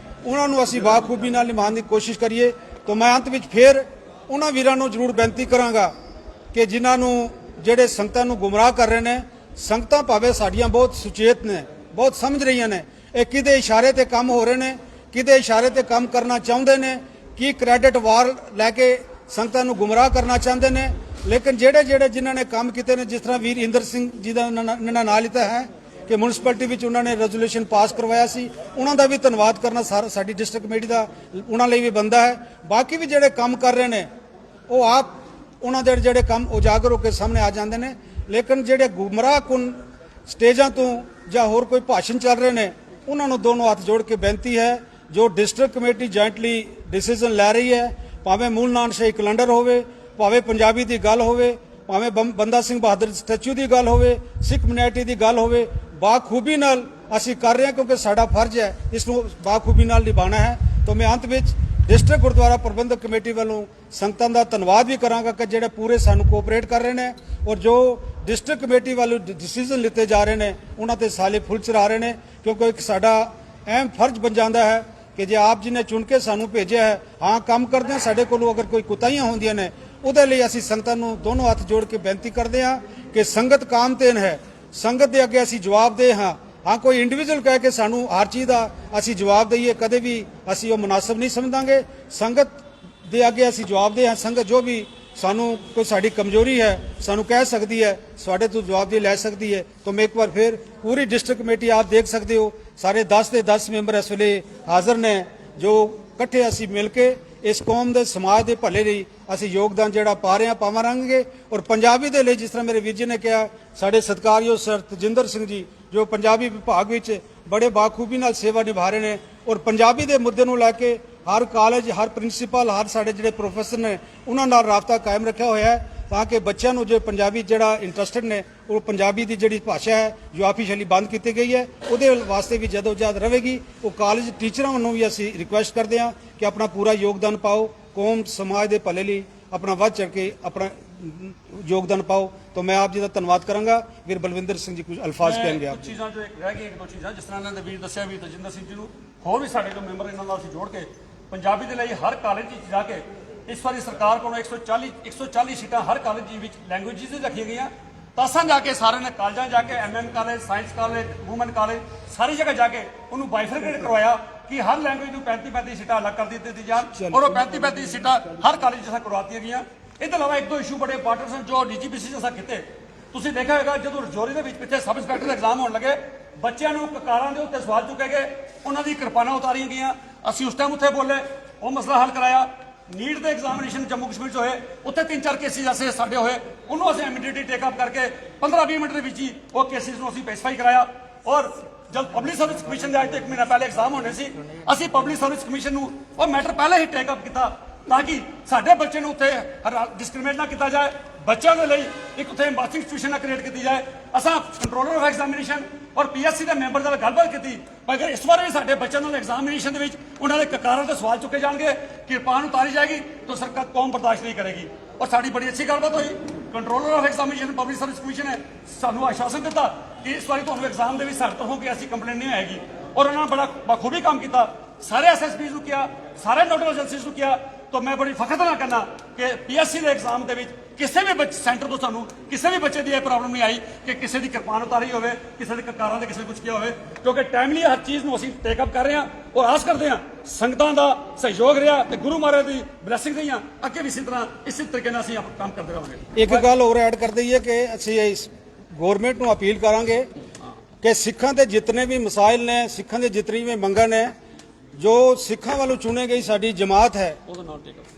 ਉਹਨਾਂ ਨੂੰ ਅਸੀਂ ਬਾਖੂਬੀ ਨਾਲ ਨਿਭਾਉਣ ਦੀ ਕੋਸ਼ਿਸ਼ ਕਰੀਏ। ਤਾਂ ਮੈਂ ਅੰਤ ਵਿੱਚ ਫਿਰ ਉਹਨਾਂ ਵੀਰਾਂ ਨੂੰ ਜ਼ਰੂਰ ਬੇਨਤੀ ਕਰਾਂਗਾ ਕਿ ਜਿਨ੍ਹਾਂ ਨੂੰ ਜਿਹੜੇ ਸੰਗਤਾਂ ਨੂੰ ਗੁੰਮਰਾਹ ਕਰ ਰਹੇ ਨੇ, ਸੰਗਤਾਂ ਭਾਵੇਂ ਸਾਡੀਆਂ ਬਹੁਤ ਸੁਚੇਤ ਨੇ, ਬਹੁਤ ਸਮਝ ਰਹੀਆਂ ਨੇ ਇਹ ਕਿਹਦੇ ਇਸ਼ਾਰੇ ਤੇ ਕੰਮ ਹੋ ਰਹੇ ਨੇ, ਕਿਹਦੇ ਇਸ਼ਾਰੇ ਤੇ ਕੰਮ ਕਰਨਾ ਚਾਹੁੰਦੇ ਨੇ, ਕੀ ਕ੍ਰੈਡਿਟ ਵਾਰ ਲੈ ਕੇ ਸੰਗਤਾਂ ਨੂੰ ਗੁੰਮਰਾਹ ਕਰਨਾ ਚਾਹੁੰਦੇ ਨੇ। ਲੇਕਿਨ ਜਿਹੜੇ ਜਿਨ੍ਹਾਂ ਨੇ ਕੰਮ ਕੀਤੇ ਨੇ, ਜਿਸ ਤਰ੍ਹਾਂ ਵੀਰ ਇੰਦਰ ਸਿੰਘ ਜੀ ਦਾ ਨਾਂ ਲਿੱਤਾ ਹੈ, ਕਿ ਮਿਊਨਿਸਪੈਲਿਟੀ ਵਿੱਚ ਉਹਨਾਂ ਨੇ ਰੈਜ਼ੋਲੂਸ਼ਨ ਪਾਸ ਕਰਵਾਇਆ ਸੀ, ਉਹਨਾਂ ਦਾ ਵੀ ਧੰਨਵਾਦ ਕਰਨਾ ਸਾਡੀ ਡਿਸਟ੍ਰਿਕਟ ਕਮੇਟੀ ਦਾ ਉਹਨਾਂ ਲਈ ਵੀ ਬਣਦਾ ਹੈ। ਬਾਕੀ ਵੀ ਜਿਹੜੇ ਕੰਮ ਕਰ ਰਹੇ ਨੇ ਉਹ ਆਪ ਉਹਨਾਂ ਦੇ ਜਿਹੜੇ ਕੰਮ ਉਜਾਗਰ ਹੋ ਕੇ ਸਾਹਮਣੇ ਆ ਜਾਂਦੇ ਨੇ, ਲੇਕਿਨ ਜਿਹੜੇ ਗੁੰਮਰਾਹ ਕੁਨ ਸਟੇਜਾਂ ਤੋਂ ਜਾਂ ਹੋਰ ਕੋਈ ਭਾਸ਼ਣ ਚੱਲ ਰਹੇ ਨੇ ਉਹਨਾਂ ਨੂੰ ਦੋਨੋਂ ਹੱਥ ਜੋੜ ਕੇ ਬੇਨਤੀ ਹੈ, ਜੋ ਡਿਸਟ੍ਰਿਕਟ ਕਮੇਟੀ ਜੁਆਇੰਟਲੀ ਡਿਸੀਜਨ ਲੈ ਰਹੀ ਹੈ, ਭਾਵੇਂ ਮੂਲ ਨਾਨਸ਼ਾਹੀ ਕੈਲੰਡਰ ਹੋਵੇ, ਭਾਵੇਂ ਪੰਜਾਬੀ ਦੀ ਗੱਲ ਹੋਵੇ, ਭਾਵੇਂ ਬੰਦਾ ਸਿੰਘ ਬਹਾਦਰ ਸਟੈਚੂ ਦੀ ਗੱਲ ਹੋਵੇ, ਸਿੱਖ ਕਮਿਊਨਿਟੀ ਦੀ ਗੱਲ ਹੋਵੇ, ਬਾਖੂਬੀ ਨਾਲ ਅਸੀਂ ਕਰ ਰਹੇ ਹਾਂ ਕਿਉਂਕਿ ਸਾਡਾ ਫਰਜ਼ ਹੈ ਇਸ ਨੂੰ ਬਾਖੂਬੀ ਨਾਲ ਨਿਭਾਉਣਾ ਹੈ। ਤਾਂ ਮੈਂ ਅੰਤ ਵਿੱਚ ਡਿਸਟ੍ਰਿਕਟ ਗੁਰਦੁਆਰਾ ਪ੍ਰਬੰਧਕ ਕਮੇਟੀ ਵੱਲੋਂ ਸੰਗਤਾਂ ਦਾ ਧੰਨਵਾਦ ਵੀ ਕਰਾਂਗਾ ਕਿ ਜਿਹੜੇ ਪੂਰੇ ਸਾਨੂੰ ਕੋਆਪਰੇਟ ਕਰ ਰਹੇ ਨੇ, ਔਰ ਜੋ ਡਿਸਟ੍ਰਿਕਟ ਕਮੇਟੀ ਵੱਲੋਂ ਡਿਸੀਜਨ ਲਿੱਤੇ ਜਾ ਰਹੇ ਨੇ ਉਹਨਾਂ ਤੇ ਸਾਲੇ ਫੁੱਲ ਚੜਾ ਰਹੇ ਨੇ, ਕਿਉਂਕਿ ਇੱਕ ਸਾਡਾ ਅਹਿਮ ਫਰਜ਼ ਬਣ ਜਾਂਦਾ ਹੈ ਕਿ ਜੇ ਆਪ ਜੀ ਨੇ ਚੁਣ ਕੇ ਸਾਨੂੰ ਭੇਜਿਆ ਹੈ, ਹਾਂ ਕੰਮ ਕਰਦੇ ਹਾਂ, ਸਾਡੇ ਕੋਲੋਂ ਅਗਰ ਕੋਈ ਕੁਤਾਹੀਆਂ ਹੁੰਦੀਆਂ ਨੇ ਉਹਦੇ ਲਈ ਅਸੀਂ ਸੰਗਤਾਂ ਨੂੰ ਦੋਨੋਂ ਹੱਥ ਜੋੜ ਕੇ ਬੇਨਤੀ ਕਰਦੇ ਹਾਂ ਕਿ ਸੰਗਤ ਕਾਮਤੇਨ ਹੈ, ਸੰਗਤ ਦੇ ਅੱਗੇ ਅਸੀਂ ਜਵਾਬਦੇਹ ਹਾਂ। ਹਾਂ ਕੋਈ ਇੰਡੀਵਿਜੂਅਲ ਕਹਿ ਕੇ ਸਾਨੂੰ ਹਰ ਚੀਜ਼ ਦਾ ਅਸੀਂ ਜਵਾਬ ਦਈਏ, ਕਦੇ ਵੀ ਅਸੀਂ ਉਹ ਮੁਨਾਸਬ ਨਹੀਂ ਸਮਝਾਂਗੇ। ਸੰਗਤ ਦੇ ਅੱਗੇ ਅਸੀਂ ਜਵਾਬਦੇਹ ਹਾਂ। ਸੰਗਤ ਜੋ ਵੀ ਸਾਨੂੰ ਕੋਈ ਸਾਡੀ ਕਮਜ਼ੋਰੀ ਹੈ ਸਾਨੂੰ ਕਹਿ ਸਕਦੀ ਹੈ, ਸਾਡੇ ਤੋਂ ਜਵਾਬਦੇਹੀ ਲੈ ਸਕਦੀ ਹੈ। ਤਾਂ ਮੈਂ ਇੱਕ ਵਾਰ ਫਿਰ ਪੂਰੀ ਡਿਸਟ੍ਰਿਕਟ ਕਮੇਟੀ ਆਪ ਦੇਖ ਸਕਦੇ ਹੋ, ਸਾਰੇ 10 ਦੇ 10 ਮੈਂਬਰ ਇਸ ਵੇਲੇ ਹਾਜ਼ਰ ਨੇ, ਜੋ ਇਕੱਠੇ ਅਸੀਂ ਮਿਲ ਕੇ ਇਸ ਕੌਮ ਦੇ ਸਮਾਜ ਦੇ ਭਲੇ ਲਈ ਅਸੀਂ ਯੋਗਦਾਨ ਜਿਹੜਾ ਪਾ ਰਹੇ ਹਾਂ ਪਾਵਾਂਗੇ। ਔਰ ਪੰਜਾਬੀ ਦੇ ਲਈ ਜਿਸ ਤਰ੍ਹਾਂ ਮੇਰੇ ਵੀਰ ਜੀ ਨੇ ਕਿਹਾ, ਸਾਡੇ ਸਤਿਕਾਰਯੋਗ ਸਰ ਤਜਿੰਦਰ ਸਿੰਘ ਜੀ ਜੋ ਪੰਜਾਬੀ ਵਿਭਾਗ ਵਿੱਚ ਬੜੇ ਬਾਖੂਬੀ ਨਾਲ ਸੇਵਾ ਨਿਭਾ ਰਹੇ ਨੇ, ਔਰ ਪੰਜਾਬੀ ਦੇ ਮੁੱਦੇ ਨੂੰ ਲੈ ਕੇ ਹਰ ਕਾਲਜ, ਹਰ ਪ੍ਰਿੰਸੀਪਲ, ਹਰ ਸਾਡੇ ਜਿਹੜੇ ਪ੍ਰੋਫੈਸਰ ਨੇ ਉਹਨਾਂ ਨਾਲ ਰਾਬਤਾ ਕਾਇਮ ਰੱਖਿਆ ਹੋਇਆ ਹੈ ਤਾਂ ਕਿ ਬੱਚਿਆਂ ਨੂੰ ਜੋ ਪੰਜਾਬੀ ਜਿਹੜਾ ਇੰਟਰਸਟਡ ਨੇ ਉਹ ਪੰਜਾਬੀ ਦੀ ਜਿਹੜੀ ਭਾਸ਼ਾ ਹੈ ਜੋ ਆਫੀਸ਼ੀਅਲੀ ਬੰਦ ਕੀਤੀ ਗਈ ਹੈ ਉਹਦੇ ਵਾਸਤੇ ਵੀ ਜਦੋਜਹਿਦ ਰਹੇਗੀ। ਉਹ ਕਾਲਜ ਟੀਚਰਾਂ ਨੂੰ ਵੀ ਅਸੀਂ ਰਿਕੁਐਸਟ ਕਰਦੇ ਹਾਂ ਕਿ ਆਪਣਾ ਪੂਰਾ ਯੋਗਦਾਨ ਪਾਓ, ਕੌਮ ਸਮਾਜ ਦੇ ਭਲੇ ਲਈ ਆਪਣਾ ਵੱਧ ਚੜ੍ਹ ਕੇ ਆਪਣਾ ਯੋਗਦਾਨ ਪਾਓ। ਤਾਂ ਮੈਂ ਆਪ ਜੀ ਦਾ ਧੰਨਵਾਦ ਕਰਾਂਗਾ। ਵੀਰ ਬਲਵਿੰਦਰ ਸਿੰਘ ਜੀ ਕੁਝ ਅਲਫਾਜ਼ ਕਹਿਣਗੇ ਆਪ। ਕੁਝ ਚੀਜ਼ਾਂ ਜੋ ਇੱਕ ਰਹਿ ਗਈ, ਇੱਕ ਦੋ ਚੀਜ਼ਾਂ ਜਿਸ ਤਰ੍ਹਾਂ ਇਹਨਾਂ ਦੇ ਵੀਰ ਦੱਸਿਆ ਵੀ ਤਜਿੰਦਰ ਸਿੰਘ ਜੀ ਨੂੰ ਹੋਰ ਵੀ ਸਾਡੇ ਜੋ ਮੈਂਬਰ ਇਹਨਾਂ ਨਾਲ ਅਸੀਂ ਜੋੜ ਕੇ ਪੰਜਾਬੀ ਦੇ ਲਈ ਹਰ ਕਾਲਜ ਵਿੱਚ ਜਾ ਕੇ ਇਸ ਵਾਰੀ ਸਰਕਾਰ ਕੋਲੋਂ 140 ਸੀਟਾਂ ਹਰ ਕਾਲਜ ਵਿੱਚ ਲੈਂਗੁਏਜਿਸ ਦੀ ਰੱਖੀਆਂ ਗਈਆਂ। ਤਾਸਾਂ ਜਾ ਕੇ ਸਾਰਿਆਂ ਨੇ ਕਾਲਜਾਂ ਜਾ ਕੇ MM college, science college, women college ਸਾਰੀ ਜਗ੍ਹਾ ਜਾ ਕੇ ਉਹਨੂੰ ਬਾਈਫਰਕੇਟ ਕਰਵਾਇਆ ਕਿ ਹਰ ਲੈਂਗੁਏਜ ਨੂੰ 35 ਸੀਟਾਂ ਅਲੱਗ ਕਰ ਦਿੱਤੀ ਜਾਣ ਔਰ ਉਹ 35 ਸੀਟਾਂ ਹਰ ਕਾਲਜ ਜਿਹਾ ਕਰਵਾਤੀਆਂ ਗਈਆਂ। ਇਹਦੇ ਤੋਂ ਇਲਾਵਾ ਇੱਕ ਦੋ ਇਸ਼ੂ ਬੜੇ ਇੰਪੋਰਟੈਂਟ ਸਨ ਜੋ ਡੀਜੀਪੀਸੀ ਜਿਹਾ ਕੀਤੇ। ਤੁਸੀਂ ਦੇਖਿਆ ਹੋਵੇਗਾ ਜਦੋਂ ਰਜੌਰੀ ਦੇ ਵਿੱਚ ਪਿੱਛੇ ਸਬ ਇੰਸਪੈਕਟਰ ਦੇ ਐਗਜ਼ਾਮ ਹੋਣ ਲੱਗੇ, ਬੱਚਿਆਂ ਨੂੰ ਕਕਾਰਾਂ ਦੇ ਉੱਤੇ ਸਵਾਲ ਚੁੱਕੇ ਗਏ, ਉਹਨਾਂ ਦੀ ਕਿਰਪਾਨਾਂ ਉਤਾਰੀਆਂ ਗਈਆਂ। ਅਸੀਂ ਉਸ ਟਾਈਮ ਉੱਥੇ ਬੋਲੇ, ਉਹ ਮਸਲਾ ਹੱਲ ਕਰਾਇਆ। ਨੀਟ ਦੇ ਐਗਜ਼ਾਮੀਨੇਸ਼ਨ ਜੰਮੂ ਕਸ਼ਮੀਰ 'ਚ ਹੋਏ, ਉੱਥੇ 3-4 ਕੇਸਿਸ ਐਸੇ ਸਾਡੇ ਹੋਏ, ਉਹਨੂੰ ਅਸੀਂ ਇਮੀਡੀਏਟਲੀ ਟੇਕ ਅਪ ਕਰਕੇ 15-20 ਮਿੰਟ ਦੇ ਵਿੱਚ ਹੀ ਉਹ ਕੇਸਿਸ ਨੂੰ ਅਸੀਂ ਪੈਸੀਫਾਈ ਕਰਾਇਆ। ਔਰ ਜਦ ਪਬਲਿਕ ਸਰਵਿਸ ਕਮਿਸ਼ਨ ਦੇ ਅੱਜ ਤੋਂ 1 ਮਹੀਨਾ ਪਹਿਲੇ ਐਗਜ਼ਾਮ ਹੋਣੇ ਸੀ, ਅਸੀਂ ਪਬਲਿਕ ਸਰਵਿਸ ਕਮਿਸ਼ਨ ਨੂੰ ਉਹ ਮੈਟਰ ਪਹਿਲੇ ਹੀ ਟੇਕ ਅਪ ਕੀਤਾ ਤਾਂ ਕਿ ਸਾਡੇ ਬੱਚੇ ਨੂੰ ਉੱਥੇ ਡਿਸਕ੍ਰਿਮੀਨੇਟ ਨਾ ਕੀਤਾ ਜਾਏ। ਬੱਚਿਆਂ ਦੇ ਲਈ ਇੱਕ ਉੱਥੇ ਐਮਬਾਸੀ ਇੰਸਟੀਟਿਊਸ਼ਨ ਨਾ ਕ੍ਰੀਏਟ ਕੀਤੀ ਜਾਏ। ਅਸਾਂ ਕੰਟਰੋਲਰ ਆਫ ਐਗਜ਼ਾਮੀਨੇਸ਼ਨ ਔਰ ਪੀਐਸਸੀ ਦੇ ਮੈਂਬਰ ਨਾਲ ਗੱਲਬਾਤ ਕੀਤੀ, ਪਰ ਇਸ ਵਾਰ ਵੀ ਸਾਡੇ ਬੱਚਿਆਂ ਨਾਲ ਐਗਜ਼ਾਮੀਨੇਸ਼ਨ ਦੇ ਵਿੱਚ ਉਹਨਾਂ ਦੇ ਕਕਾਰਾਂ ਤੇ ਸਵਾਲ ਚੁੱਕੇ ਜਾਣਗੇ, ਕਿਰਪਾਨ ਉਤਾਰੀ ਜਾਏਗੀ ਤਾਂ ਸਰਕਾਰ ਕੌਮ ਬਰਦਾਸ਼ਤ ਨਹੀਂ ਕਰੇਗੀ। ਔਰ ਸਾਡੀ ਬੜੀ ਅੱਛੀ ਗੱਲਬਾਤ ਹੋਈ। Controller of examination public service commission ਨੇ ਸਾਨੂੰ ਆਸ਼ਵਾਸਨ ਦਿੱਤਾ ਕਿ ਇਸ ਵਾਰੀ ਤੁਹਾਨੂੰ ਐਗਜ਼ਾਮ ਦੇ ਵਿੱਚ ਸਾਡੇ ਤੋਂ ਹੋ ਕੇ ਅਸੀਂ ਕੰਪਲੇਂਟ ਨਹੀਂ ਆਏਗੀ। ਔਰ ਉਹਨਾਂ ਨੇ ਬੜਾ ਬਖੂਬੀ ਕੰਮ ਕੀਤਾ। ਸਾਰੇ ਐਸਐਸਪੀਜ਼ ਨੂੰ ਕਿਹਾ, ਸਾਰੇ ਨੋਡਲ ਏਜੰਸੀਜ਼ ਨੂੰ ਕਿਹਾ। ਤਾਂ ਮੈਂ ਬੜੀ ਫਖਰ ਨਾਲ ਕਹਿੰਦਾ ਕਿ ਪੀਐਸਸੀ ਦੇ ਐਗਜ਼ਾਮ ਦੇ ਵਿੱਚ ਕਿਸੇ ਵੀ ਸੈਂਟਰ ਤੋਂ ਸਾਨੂੰ ਕਿਸੇ ਵੀ ਬੱਚੇ ਦੀ ਇਹ ਪ੍ਰੋਬਲਮ ਨਹੀਂ ਆਈ ਕਿ ਕਿਸੇ ਦੀ ਕਿਰਪਾਨ ਉਤਾਰੀ ਹੋਵੇ, ਕਿਸੇ ਦੇ ਕਕਾਰਾਂ ਦੇ ਕਿਸੇ ਨੇ ਕੁਝ ਕਿਹਾ ਹੋਵੇ, ਕਿਉਂਕਿ ਟਾਈਮਲੀ ਹਰ ਚੀਜ਼ ਨੂੰ ਅਸੀਂ ਟੇਕ ਅਪ ਕਰ ਰਹੇ ਹਾਂ ਔਰ ਆਸ ਕਰਦੇ ਹਾਂ ਸੰਗਤਾਂ ਦਾ ਸਹਿਯੋਗ ਰਿਹਾ ਤੇ ਗੁਰੂ ਮਹਾਰਾਜ ਦੀ ਬਲੇਸਿੰਗ ਰਹੀਆਂ ਅੱਗੇ ਵੀ ਇਸੇ ਤਰੀਕੇ ਨਾਲ ਅਸੀਂ ਕੰਮ ਕਰਦੇ ਰਹਾਂਗੇ। ਇੱਕ ਗੱਲ ਹੋਰ ਐਡ ਕਰ ਦਈਏ ਕਿ ਅਸੀਂ ਇਸ ਗਵਰਨਮੈਂਟ ਨੂੰ ਅਪੀਲ ਕਰਾਂਗੇ ਕਿ ਸਿੱਖਾਂ ਦੇ ਜਿਤਨੇ ਵੀ ਮਸਾਇਲ ਨੇ, ਸਿੱਖਾਂ ਦੇ ਜਿਤਨੀ ਵੀ ਮੰਗਾਂ ਨੇ, ਜੋ ਸਿੱਖਾਂ ਵੱਲੋਂ ਚੁਣੇ ਗਈ ਸਾਡੀ ਜਮਾਤ ਹੈ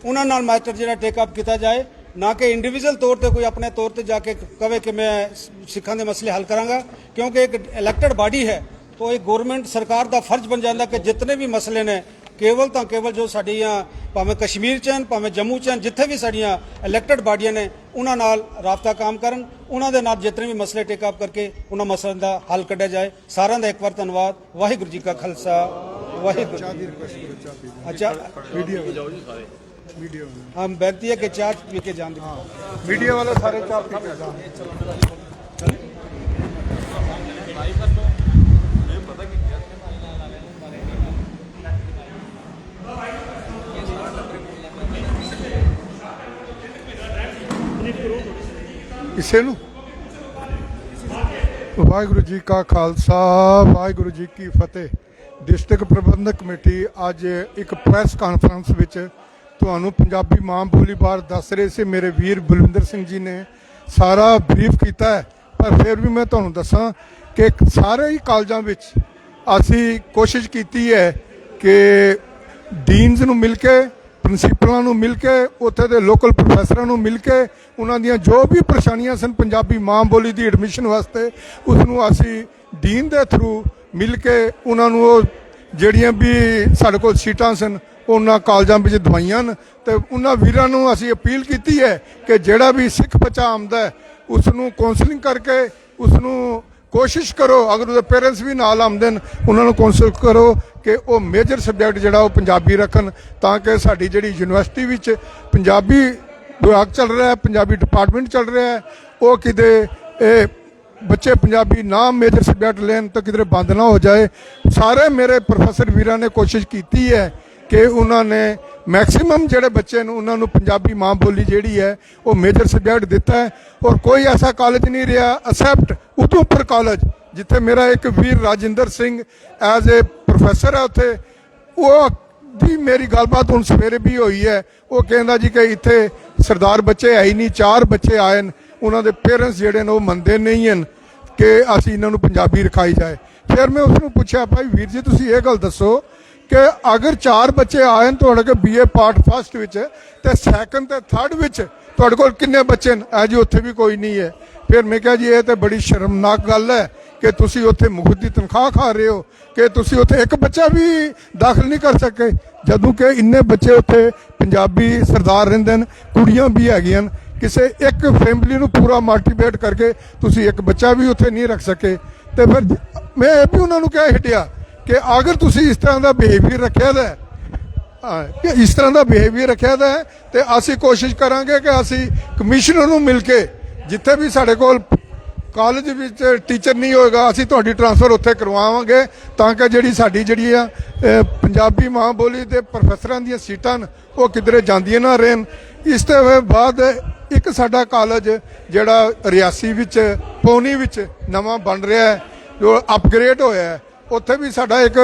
ਉਹਨਾਂ ਨਾਲ ਮੈਟਰ ਜਿਹੜਾ ਟੇਕ ਅਪ ਕੀਤਾ ਜਾਏ, ਨਾ ਕਿ ਇੰਡੀਵਿਜੂਅਲ ਤੌਰ ਤੇ ਕੋਈ ਆਪਣੇ ਤੌਰ ਤੇ ਜਾ ਕੇ ਕਵੇ ਕਿ ਮੈਂ ਸਿੱਖਾਂ ਦੇ ਮਸਲੇ ਹੱਲ ਕਰਾਂਗਾ। ਕਿਉਂਕਿ ਇੱਕ ਇਲੈਕਟਡ ਬਾਡੀ ਹੈ ਤਾਂ ਇਹ ਗਵਰਨਮੈਂਟ ਸਰਕਾਰ ਦਾ ਫਰਜ਼ ਬਣ ਜਾਂਦਾ ਕਿ ਜਿਤਨੇ ਵੀ ਮਸਲੇ ਨੇ ਕੇਵਲ ਜੋ ਸਾਡੀਆਂ ਭਾਵੇਂ ਕਸ਼ਮੀਰ 'ਚ ਹਨ, ਭਾਵੇਂ ਜੰਮੂ 'ਚ ਹਨ, ਜਿੱਥੇ ਵੀ ਸਾਡੀਆਂ ਇਲੈਕਟਡ ਬਾਡੀਆਂ ਨੇ ਉਹਨਾਂ ਨਾਲ ਰਾਬਤਾ ਕਾਇਮ ਕਰਨ, ਉਹਨਾਂ ਦੇ ਨਾਲ ਜਿਤਨੇ ਵੀ ਮਸਲੇ ਟੇਕ ਅਪ ਕਰਕੇ ਉਹਨਾਂ ਮਸਲਿਆਂ ਦਾ ਹੱਲ ਕੱਢਿਆ ਜਾਏ। ਸਾਰਿਆਂ ਦਾ ਇੱਕ ਵਾਰ ਧੰਨਵਾਦ। ਵਾਹਿਗੁਰੂ ਜੀ ਕਾ ਖਾਲਸਾ, ਵਾਹਿਗੁਰੂ। ਅੱਛਾ वीडियो हम बेनती है कि चार पी के जान मीडिया वाले सारे चार पी के जान। ਕਿਸੇ ਨੂੰ ਵਾਹਿਗੁਰੂ ਜੀ ਕਾ ਖਾਲਸਾ, ਵਾਹਿਗੁਰੂ ਜੀ ਕੀ ਫਤਿਹ। ਡਿਸਟ੍ਰਿਕਟ ਪ੍ਰਬੰਧਕ ਕਮੇਟੀ ਅੱਜ ਇੱਕ ਪ੍ਰੈਸ ਕਾਨਫਰੰਸ ਵਿੱਚ ਤੁਹਾਨੂੰ ਪੰਜਾਬੀ ਮਾਂ ਬੋਲੀ ਬਾਰੇ ਦੱਸ ਰਹੇ ਸੀ। ਮੇਰੇ ਵੀਰ ਬਲਵਿੰਦਰ ਸਿੰਘ ਜੀ ਨੇ ਸਾਰਾ ਬਰੀਫ ਕੀਤਾ ਹੈ, ਪਰ ਫਿਰ ਵੀ ਮੈਂ ਤੁਹਾਨੂੰ ਦੱਸਾਂ ਕਿ ਸਾਰੇ ਹੀ ਕਾਲਜਾਂ ਵਿੱਚ ਅਸੀਂ ਕੋਸ਼ਿਸ਼ ਕੀਤੀ ਹੈ ਕਿ ਡੀਨਸ ਨੂੰ ਮਿਲ ਕੇ, ਪ੍ਰਿੰਸੀਪਲਾਂ ਨੂੰ ਮਿਲ ਕੇ, ਉੱਥੇ ਦੇ ਲੋਕਲ ਪ੍ਰੋਫੈਸਰਾਂ ਨੂੰ ਮਿਲ ਕੇ ਉਹਨਾਂ ਦੀਆਂ ਜੋ ਵੀ ਪਰੇਸ਼ਾਨੀਆਂ ਸਨ ਪੰਜਾਬੀ ਮਾਂ ਬੋਲੀ ਦੀ ਐਡਮਿਸ਼ਨ ਵਾਸਤੇ, ਉਸ ਨੂੰ ਅਸੀਂ ਡੀਨ ਦੇ ਥਰੂ ਮਿਲ ਕੇ ਉਹਨਾਂ ਨੂੰ ਉਹ ਜਿਹੜੀਆਂ ਵੀ ਸਾਡੇ ਕੋਲ ਸੀਟਾਂ ਸਨ ਉਹਨਾਂ ਕਾਲਜਾਂ ਵਿੱਚ ਦਵਾਈਆਂ ਹਨ। ਤੇ ਉਹਨਾਂ ਵੀਰਾਂ ਨੂੰ ਅਸੀਂ ਅਪੀਲ ਕੀਤੀ ਹੈ ਕਿ ਜਿਹੜਾ ਵੀ ਸਿੱਖ ਬੱਚਾ ਆਉਂਦਾ ਹੈ ਉਸ ਨੂੰ ਕਾਉਂਸਲਿੰਗ ਕਰਕੇ ਉਸ ਨੂੰ ਕੋਸ਼ਿਸ਼ ਕਰੋ, ਅਗਰ ਉਹਦੇ ਪੇਰੈਂਟਸ ਵੀ ਨਾਲ ਆਉਂਦੇ ਨੇ ਉਹਨਾਂ ਨੂੰ ਕਾਉਂਸਲ ਕਰੋ ਕਿ ਉਹ ਮੇਜਰ ਸਬਜੈਕਟ ਜਿਹੜਾ ਉਹ ਪੰਜਾਬੀ ਰੱਖਣ, ਤਾਂ ਕਿ ਸਾਡੀ ਜਿਹੜੀ ਯੂਨੀਵਰਸਿਟੀ ਵਿੱਚ ਪੰਜਾਬੀ ਵਿਭਾਗ ਚੱਲ ਰਿਹਾ ਹੈ, ਪੰਜਾਬੀ ਡਿਪਾਰਟਮੈਂਟ ਚੱਲ ਰਿਹਾ ਹੈ, ਉਹ ਕਿਤੇ ਇਹ ਬੱਚੇ ਪੰਜਾਬੀ ਨਾ ਮੇਜਰ ਸਬਜੈਕਟ ਲੈਣ ਤਾਂ ਕਿਧਰੇ ਬੰਦ ਨਾ ਹੋ ਜਾਏ। ਸਾਰੇ ਮੇਰੇ ਪ੍ਰੋਫੈਸਰ ਵੀਰਾਂ ਨੇ ਕੋਸ਼ਿਸ਼ ਕੀਤੀ ਹੈ ਕਿ ਉਹਨਾਂ ਨੇ ਮੈਕਸਿਮਮ ਜਿਹੜੇ ਬੱਚੇ ਨੂੰ ਉਹਨਾਂ ਨੂੰ ਪੰਜਾਬੀ ਮਾਂ ਬੋਲੀ ਜਿਹੜੀ ਹੈ ਉਹ ਮੇਜਰ ਸਬਜੈਕਟ ਦਿੱਤਾ ਹੈ। ਔਰ ਕੋਈ ਐਸਾ ਕਾਲਜ ਨਹੀਂ ਰਿਹਾ ਐਕਸੈਪਟ ਉਦੋਂਪੁਰ ਕਾਲਜ, ਜਿੱਥੇ ਮੇਰਾ ਇੱਕ ਵੀਰ Rajinder Singh as a professor ਹੈ ਉੱਥੇ, ਉਹ ਦੀ ਮੇਰੀ ਗੱਲਬਾਤ ਹੁਣ ਸਵੇਰੇ ਵੀ ਹੋਈ ਹੈ। ਉਹ ਕਹਿੰਦਾ ਜੀ ਕਿ ਇੱਥੇ ਸਰਦਾਰ ਬੱਚੇ ਹੈ ਹੀ ਨਹੀਂ, 4 ਬੱਚੇ ਆਏ ਨੇ, ਉਹਨਾਂ ਦੇ ਪੇਰੈਂਟਸ ਜਿਹੜੇ ਨੇ ਉਹ ਮੰਨਦੇ ਨਹੀਂ ਹਨ ਕਿ ਅਸੀਂ ਇਹਨਾਂ ਨੂੰ ਪੰਜਾਬੀ ਰਖਾਈ ਜਾਏ। ਫਿਰ ਮੈਂ ਉਸ ਨੂੰ ਪੁੱਛਿਆ, ਭਾਈ ਵੀਰ ਜੀ ਤੁਸੀਂ ਇਹ ਗੱਲ ਦੱਸੋ ਕਿ ਅਗਰ 4 ਬੱਚੇ ਆਏ ਨੇ ਤੁਹਾਡੇ ਕੋਲ BA ਪਾਰਟ ਫਸਟ ਵਿੱਚ ਤੇ ਸੈਕੰਡ ਤੇ ਥਰਡ ਵਿੱਚ ਤੁਹਾਡੇ ਕੋਲ ਕਿੰਨੇ ਬੱਚੇ ਨੇ? ਜੀ ਉੱਥੇ ਵੀ ਕੋਈ ਨਹੀਂ ਹੈ। ਫਿਰ ਮੈਂ ਕਿਹਾ ਜੀ ਇਹ ਤਾਂ ਬੜੀ ਸ਼ਰਮਨਾਕ ਗੱਲ ਹੈ ਕਿ ਤੁਸੀਂ ਉੱਥੇ ਮੁਫਤ ਦੀ ਤਨਖਾਹ ਖਾ ਰਹੇ ਹੋ, ਕਿ ਤੁਸੀਂ ਉੱਥੇ ਇੱਕ ਬੱਚਾ ਵੀ ਦਾਖਲ ਨਹੀਂ ਕਰ ਸਕੇ, ਜਦੋਂ ਕਿ ਇੰਨੇ ਬੱਚੇ ਉੱਥੇ ਪੰਜਾਬੀ ਸਰਦਾਰ ਰਹਿੰਦੇ ਨੇ, ਕੁੜੀਆਂ ਵੀ ਹੈਗੀਆਂ ਨੇ। ਕਿਸੇ ਇੱਕ ਫੈਮਿਲੀ ਨੂੰ ਪੂਰਾ ਮੋਟੀਵੇਟ ਕਰਕੇ ਤੁਸੀਂ ਇੱਕ ਬੱਚਾ ਵੀ ਉੱਥੇ ਨਹੀਂ ਰੱਖ ਸਕੇ। ਤੇ ਫਿਰ ਮੈਂ ਇਹ ਵੀ ਉਹਨਾਂ ਨੂੰ ਕਹਿ ਹਟਿਆ ਕਿ ਅਗਰ ਤੁਸੀਂ ਇਸ ਤਰ੍ਹਾਂ ਦਾ ਬਿਹੇਵੀਅਰ ਰੱਖਿਆ ਦਾ ਕਿ ਇਸ ਤਰ੍ਹਾਂ ਦਾ ਬਿਹੇਵੀਅਰ ਰੱਖਿਆ ਦਾ ਤੇ ਅਸੀਂ ਕੋਸ਼ਿਸ਼ ਕਰਾਂਗੇ ਕਿ ਅਸੀਂ ਕਮਿਸ਼ਨਰ ਨੂੰ ਮਿਲ ਕੇ, ਜਿੱਥੇ ਵੀ ਸਾਡੇ ਕੋਲ ਕਾਲਜ ਵਿੱਚ ਟੀਚਰ ਨਹੀਂ ਹੋਏਗਾ ਅਸੀਂ ਤੁਹਾਡੀ ਟ੍ਰਾਂਸਫਰ ਉੱਥੇ ਕਰਵਾਵਾਂਗੇ, ਤਾਂ ਕਿ ਜਿਹੜੀ ਸਾਡੀ ਜਿਹੜੀ ਆ ਪੰਜਾਬੀ ਮਾਂ ਬੋਲੀ ਦੇ ਪ੍ਰੋਫੈਸਰਾਂ ਦੀਆਂ ਸੀਟਾਂ ਉਹ ਕਿਧਰੇ ਜਾਂਦੀਆਂ ਨਾ ਰਹਿਣ। ਇਸ ਤੋਂ ਬਾਅਦ ਇੱਕ ਸਾਡਾ ਕਾਲਜ ਜਿਹੜਾ ਰਿਆਸੀ ਵਿੱਚ ਪੌਣੀ ਵਿੱਚ ਨਵਾਂ ਬਣ ਰਿਹਾ ਹੈ, ਜੋ ਅਪਗ੍ਰੇਡ ਹੋਇਆ ਹੈ, ਉੱਥੇ ਵੀ ਸਾਡਾ ਇੱਕ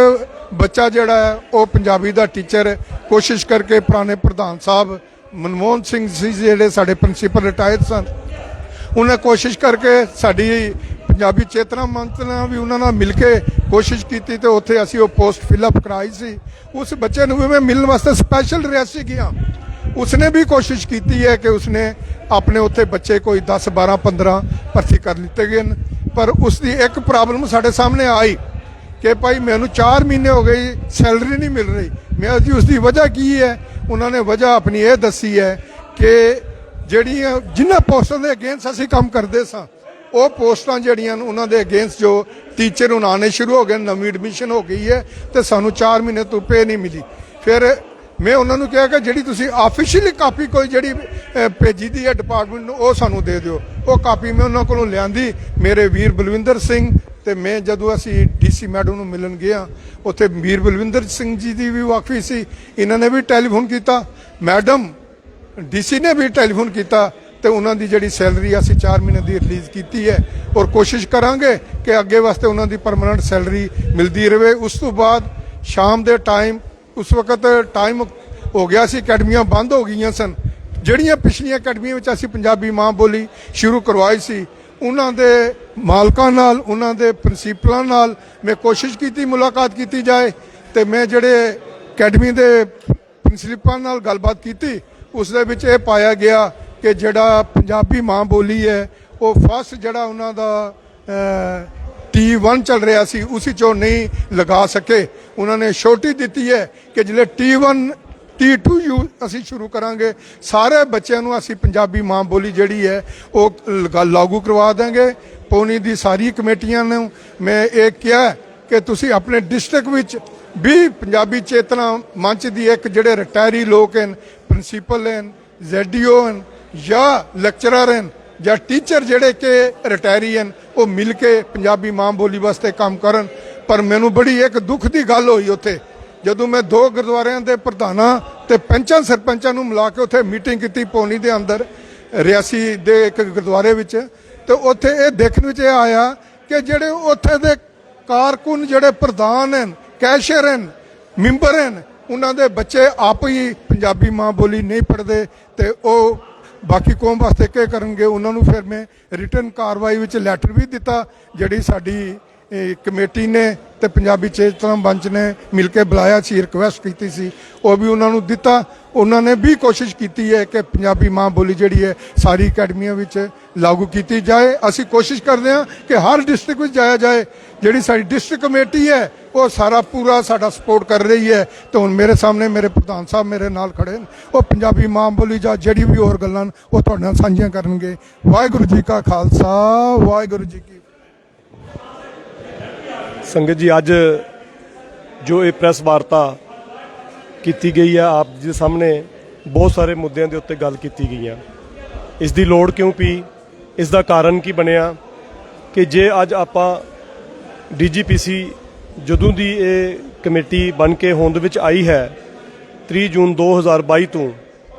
ਬੱਚਾ ਜਿਹੜਾ ਹੈ ਉਹ ਪੰਜਾਬੀ ਦਾ ਟੀਚਰ ਕੋਸ਼ਿਸ਼ ਕਰਕੇ, ਪੁਰਾਣੇ ਪ੍ਰਧਾਨ ਸਾਹਿਬ ਮਨਮੋਹਨ ਸਿੰਘ ਸੀ ਜਿਹੜੇ ਸਾਡੇ ਪ੍ਰਿੰਸੀਪਲ ਰਿਟਾਇਰਡ ਸਨ, ਉਹਨੇ ਕੋਸ਼ਿਸ਼ ਕਰਕੇ ਸਾਡੀ ਪੰਜਾਬੀ ਚੇਤਨਾ ਮੰਚ ਨਾਲ ਵੀ ਉਹਨਾਂ ਨਾਲ ਮਿਲ ਕੇ ਕੋਸ਼ਿਸ਼ ਕੀਤੀ ਤੇ ਉੱਥੇ ਅਸੀਂ ਉਹ ਪੋਸਟ ਫਿਲਅਪ ਕਰਾਈ ਸੀ। ਉਸ ਬੱਚੇ ਨੂੰ ਵੀ ਮੈਂ ਮਿਲਣ ਵਾਸਤੇ ਸਪੈਸ਼ਲ ਰਿਆਸੀ ਗਿਆ। ਉਸਨੇ ਵੀ ਕੋਸ਼ਿਸ਼ ਕੀਤੀ ਹੈ ਕਿ ਉਸਨੇ ਆਪਣੇ ਉੱਥੇ ਬੱਚੇ ਕੋਈ 10 12 15 ਭਰਤੀ ਕਰ ਲਿੱਤੇ ਗਏ ਨੇ, ਪਰ ਉਸ ਦੀ ਇੱਕ ਪ੍ਰੋਬਲਮ ਸਾਡੇ ਸਾਹਮਣੇ ਆਈ ਕਿ ਭਾਈ ਮੈਨੂੰ 4 ਮਹੀਨੇ ਹੋ ਗਏ ਸੈਲਰੀ ਨਹੀਂ ਮਿਲ ਰਹੀ। ਮੈਂ ਜੀ ਉਸ ਦੀ ਵਜ੍ਹਾ ਕੀ ਹੈ? ਉਹਨਾਂ ਨੇ ਵਜ੍ਹਾ ਆਪਣੀ ਇਹ ਦੱਸੀ ਹੈ ਕਿ ਜਿਹੜੀਆਂ ਜਿਨ੍ਹਾਂ ਪੋਸਟਾਂ ਦੇ ਅਗੇਂਸਟ ਅਸੀਂ ਕੰਮ ਕਰਦੇ ਸਾਂ, ਉਹ ਪੋਸਟਾਂ ਜਿਹੜੀਆਂ ਉਹਨਾਂ ਦੇ ਅਗੇਂਸਟ ਜੋ ਟੀਚਰ ਹੁਣ ਆਉਣੇ ਸ਼ੁਰੂ ਹੋ ਗਏ, ਨਵੀਂ ਐਡਮਿਸ਼ਨ ਹੋ ਗਈ ਹੈ ਤੇ ਸਾਨੂੰ 4 ਮਹੀਨੇ ਤੋਂ ਪੇ ਨਹੀਂ ਮਿਲੀ। ਫਿਰ ਮੈਂ ਉਹਨਾਂ ਨੂੰ ਕਿਹਾ ਕਿ ਜਿਹੜੀ ਤੁਸੀਂ ਆਫੀਸ਼ੀਅਲੀ ਕਾਪੀ ਕੋਈ ਜਿਹੜੀ ਭੇਜੀ ਦੀ ਹੈ ਡਿਪਾਰਟਮੈਂਟ ਨੂੰ ਉਹ ਸਾਨੂੰ ਦੇ ਦਿਓ। ਉਹ ਕਾਪੀ ਮੈਂ ਉਹਨਾਂ ਕੋਲੋਂ ਲਿਆਂਦੀ। ਮੇਰੇ ਵੀਰ ਬਲਵਿੰਦਰ ਸਿੰਘ ਤੇ ਮੈਂ ਜਦੋਂ ਅਸੀਂ DC ਮੈਡਮ ਨੂੰ ਮਿਲਣ ਗਿਆ, ਉੱਥੇ ਵੀਰ ਬਲਵਿੰਦਰ ਸਿੰਘ ਜੀ ਦੀ ਵੀ ਵਾਕਫੀ ਸੀ, ਇਹਨਾਂ ਨੇ ਵੀ ਟੈਲੀਫੋਨ ਕੀਤਾ, ਮੈਡਮ DC ਨੇ ਵੀ ਟੈਲੀਫੋਨ ਕੀਤਾ ਤੇ ਉਹਨਾਂ ਦੀ ਜਿਹੜੀ ਸੈਲਰੀ ਅਸੀਂ 4 ਮਹੀਨੇ ਦੀ ਰਿਲੀਜ਼ ਕੀਤੀ ਹੈ ਔਰ ਕੋਸ਼ਿਸ਼ ਕਰਾਂਗੇ ਕਿ ਅੱਗੇ ਵਾਸਤੇ ਉਹਨਾਂ ਦੀ ਪਰਮਾਨੈਂਟ ਸੈਲਰੀ ਮਿਲਦੀ ਰਹੇ। ਉਸ ਤੋਂ ਬਾਅਦ ਸ਼ਾਮ ਦੇ ਟਾਈਮ, ਉਸ ਵਕਤ ਟਾਈਮ ਹੋ ਗਿਆ ਸੀ, ਅਕੈਡਮੀਆਂ ਬੰਦ ਹੋ ਗਈਆਂ ਸਨ। ਜਿਹੜੀਆਂ ਪਿਛਲੀਆਂ ਅਕੈਡਮੀਆਂ ਵਿੱਚ ਅਸੀਂ ਪੰਜਾਬੀ ਮਾਂ ਬੋਲੀ ਸ਼ੁਰੂ ਕਰਵਾਈ ਸੀ, ਉਹਨਾਂ ਦੇ ਮਾਲਕਾਂ ਨਾਲ, ਉਹਨਾਂ ਦੇ ਪ੍ਰਿੰਸੀਪਲਾਂ ਨਾਲ ਮੈਂ ਕੋਸ਼ਿਸ਼ ਕੀਤੀ ਮੁਲਾਕਾਤ ਕੀਤੀ ਜਾਏ ਤੇ ਮੈਂ ਜਿਹੜੇ ਅਕੈਡਮੀ ਦੇ ਪ੍ਰਿੰਸੀਪਲਾਂ ਨਾਲ ਗੱਲਬਾਤ ਕੀਤੀ, ਉਸ ਦੇ ਵਿੱਚ ਇਹ ਪਾਇਆ ਗਿਆ ਕਿ ਜਿਹੜਾ ਪੰਜਾਬੀ ਮਾਂ ਬੋਲੀ ਹੈ ਉਹ ਫਸਟ ਜਿਹੜਾ ਉਹਨਾਂ ਦਾ T1 ਚੱਲ ਰਿਹਾ ਸੀ ਉਸੇ ਚੋਂ ਨਹੀਂ ਲਗਾ ਸਕੇ। ਉਹਨਾਂ ਨੇ ਛੋਟੀ ਦਿੱਤੀ ਹੈ ਕਿ ਜਿਹੜੇ T1 T2 ਅਸੀਂ ਸ਼ੁਰੂ ਕਰਾਂਗੇ, ਸਾਰੇ ਬੱਚਿਆਂ ਨੂੰ ਅਸੀਂ ਪੰਜਾਬੀ ਮਾਂ ਬੋਲੀ ਜਿਹੜੀ ਹੈ ਉਹ ਲਾਗੂ ਕਰਵਾ ਦਾਂਗੇ। ਪੌਣੀ ਦੀ ਸਾਰੀ ਕਮੇਟੀਆਂ ਨੂੰ ਮੈਂ ਇਹ ਕਿਹਾ ਕਿ ਤੁਸੀਂ ਆਪਣੇ ਡਿਸਟ੍ਰਿਕਟ ਵਿੱਚ ਵੀ ਪੰਜਾਬੀ ਚੇਤਨਾ ਮੰਚ ਦੀ ਇੱਕ ਜਿਹੜੇ ਰਿਟਾਇਰੀ ਲੋਕ ਹਨ, ਪ੍ਰਿੰਸੀਪਲ ਹਨ, ZDO ਹਨ ਜਾਂ ਲੈਕਚਰਰ ਹਨ ਜਾਂ ਟੀਚਰ ਜਿਹੜੇ ਕਿ ਰਿਟਾਇਰੀ ਹਨ, ਉਹ ਮਿਲ ਕੇ ਪੰਜਾਬੀ ਮਾਂ ਬੋਲੀ ਵਾਸਤੇ ਕੰਮ ਕਰਨ। ਪਰ ਮੈਨੂੰ ਬੜੀ ਇੱਕ ਦੁੱਖ ਦੀ ਗੱਲ ਹੋਈ ਉੱਥੇ, ਜਦੋਂ ਮੈਂ 2 ਗੁਰਦੁਆਰਿਆਂ ਦੇ ਪ੍ਰਧਾਨਾਂ ਤੇ ਪੰਚਾਂ ਸਰਪੰਚਾਂ ਨੂੰ ਮਿਲਾ ਕੇ ਉੱਥੇ ਮੀਟਿੰਗ ਕੀਤੀ ਪੌਣੀ ਦੇ ਅੰਦਰ ਰਿਆਸੀ ਦੇ ਇੱਕ ਗੁਰਦੁਆਰੇ ਵਿੱਚ, ਤੇ ਉੱਥੇ ਇਹ ਦੇਖਣ ਵਿੱਚ ਇਹ ਆਇਆ ਕਿ ਜਿਹੜੇ ਉੱਥੇ ਦੇ ਕਾਰਕੁਨ ਜਿਹੜੇ ਪ੍ਰਧਾਨ ਹਨ, ਕੈਸ਼ੀਅਰ ਹਨ, ਮੈਂਬਰ ਹਨ, ਉਹਨਾਂ ਦੇ ਬੱਚੇ ਆਪ ਹੀ ਪੰਜਾਬੀ ਮਾਂ ਬੋਲੀ ਨਹੀਂ ਪੜ੍ਹਦੇ ਤੇ ਉਹ ਬਾਕੀ ਕੌਮ ਵਾਸਤੇ ਕੀ ਕਰਨਗੇ ਉਹਨਾਂ ਨੂੰ ਫਿਰ ਮੈਂ ਰਿਟਨ ਕਾਰਵਾਈ ਵਿੱਚ ਲੈਟਰ ਵੀ ਦਿੱਤਾ, ਜਿਹੜੀ ਸਾਡੀ ਕਮੇਟੀ ਨੇ ਤੇ ਪੰਜਾਬੀ ਚੇਤਨਾ ਮੰਚ ਨੇ ਮਿਲ ਕੇ ਬੁਲਾਇਆ ਸੀ, ਰਿਕੁਐਸਟ ਕੀਤੀ ਸੀ, ਉਹ ਵੀ ਉਹਨਾਂ ਨੂੰ ਦਿੱਤਾ। ਉਹਨਾਂ ਨੇ ਵੀ ਕੋਸ਼ਿਸ਼ ਕੀਤੀ ਹੈ ਕਿ ਪੰਜਾਬੀ ਮਾਂ ਬੋਲੀ ਜਿਹੜੀ ਹੈ ਸਾਰੀ ਅਕੈਡਮੀਆਂ ਵਿੱਚ ਲਾਗੂ ਕੀਤੀ ਜਾਏ। ਅਸੀਂ ਕੋਸ਼ਿਸ਼ ਕਰਦੇ ਹਾਂ ਕਿ ਹਰ ਡਿਸਟ੍ਰਿਕਟ ਵਿੱਚ ਜਾਇਆ ਜਾਏ। ਜਿਹੜੀ ਸਾਡੀ ਡਿਸਟ੍ਰਿਕਟ ਕਮੇਟੀ ਹੈ ਉਹ ਸਾਰਾ ਪੂਰਾ ਸਾਡਾ ਸਪੋਰਟ ਕਰ ਰਹੀ ਹੈ। ਤੇ ਹੁਣ ਮੇਰੇ ਸਾਹਮਣੇ ਮੇਰੇ ਪ੍ਰਧਾਨ ਸਾਹਿਬ ਮੇਰੇ ਨਾਲ ਖੜੇ ਨੇ, ਉਹ ਪੰਜਾਬੀ ਮਾਂ ਬੋਲੀ ਜਾਂ ਜਿਹੜੀ ਵੀ ਹੋਰ ਗੱਲਾਂ ਉਹ ਤੁਹਾਡੇ ਨਾਲ ਸਾਂਝੀਆਂ ਕਰਨਗੇ। ਵਾਹਿਗੁਰੂ ਜੀ ਕਾ ਖਾਲਸਾ, ਵਾਹਿਗੁਰੂ ਜੀ ਕੀ ਸੰਗਤ ਜੀ, ਅੱਜ ਜੋ ਇਹ ਪ੍ਰੈਸ ਵਾਰਤਾ ਕੀਤੀ ਗਈ ਹੈ ਆਪ ਜੀ ਦੇ ਸਾਹਮਣੇ ਬਹੁਤ ਸਾਰੇ ਮੁੱਦਿਆਂ ਦੇ ਉੱਤੇ ਗੱਲ ਕੀਤੀ ਗਈ ਹੈ। ਇਸ ਦੀ ਲੋੜ ਕਿਉਂ ਪਈ, ਇਸ ਦਾ ਕਾਰਨ ਕੀ ਬਣਿਆ ਕਿ ਜੇ ਅੱਜ ਆਪਾਂ DGPC ਜਦੋਂ ਦੀ ਇਹ ਕਮੇਟੀ ਬਣ ਕੇ ਹੋਂਦ ਵਿੱਚ ਆਈ ਹੈ 30 ਜੂਨ 2022 ਤੋਂ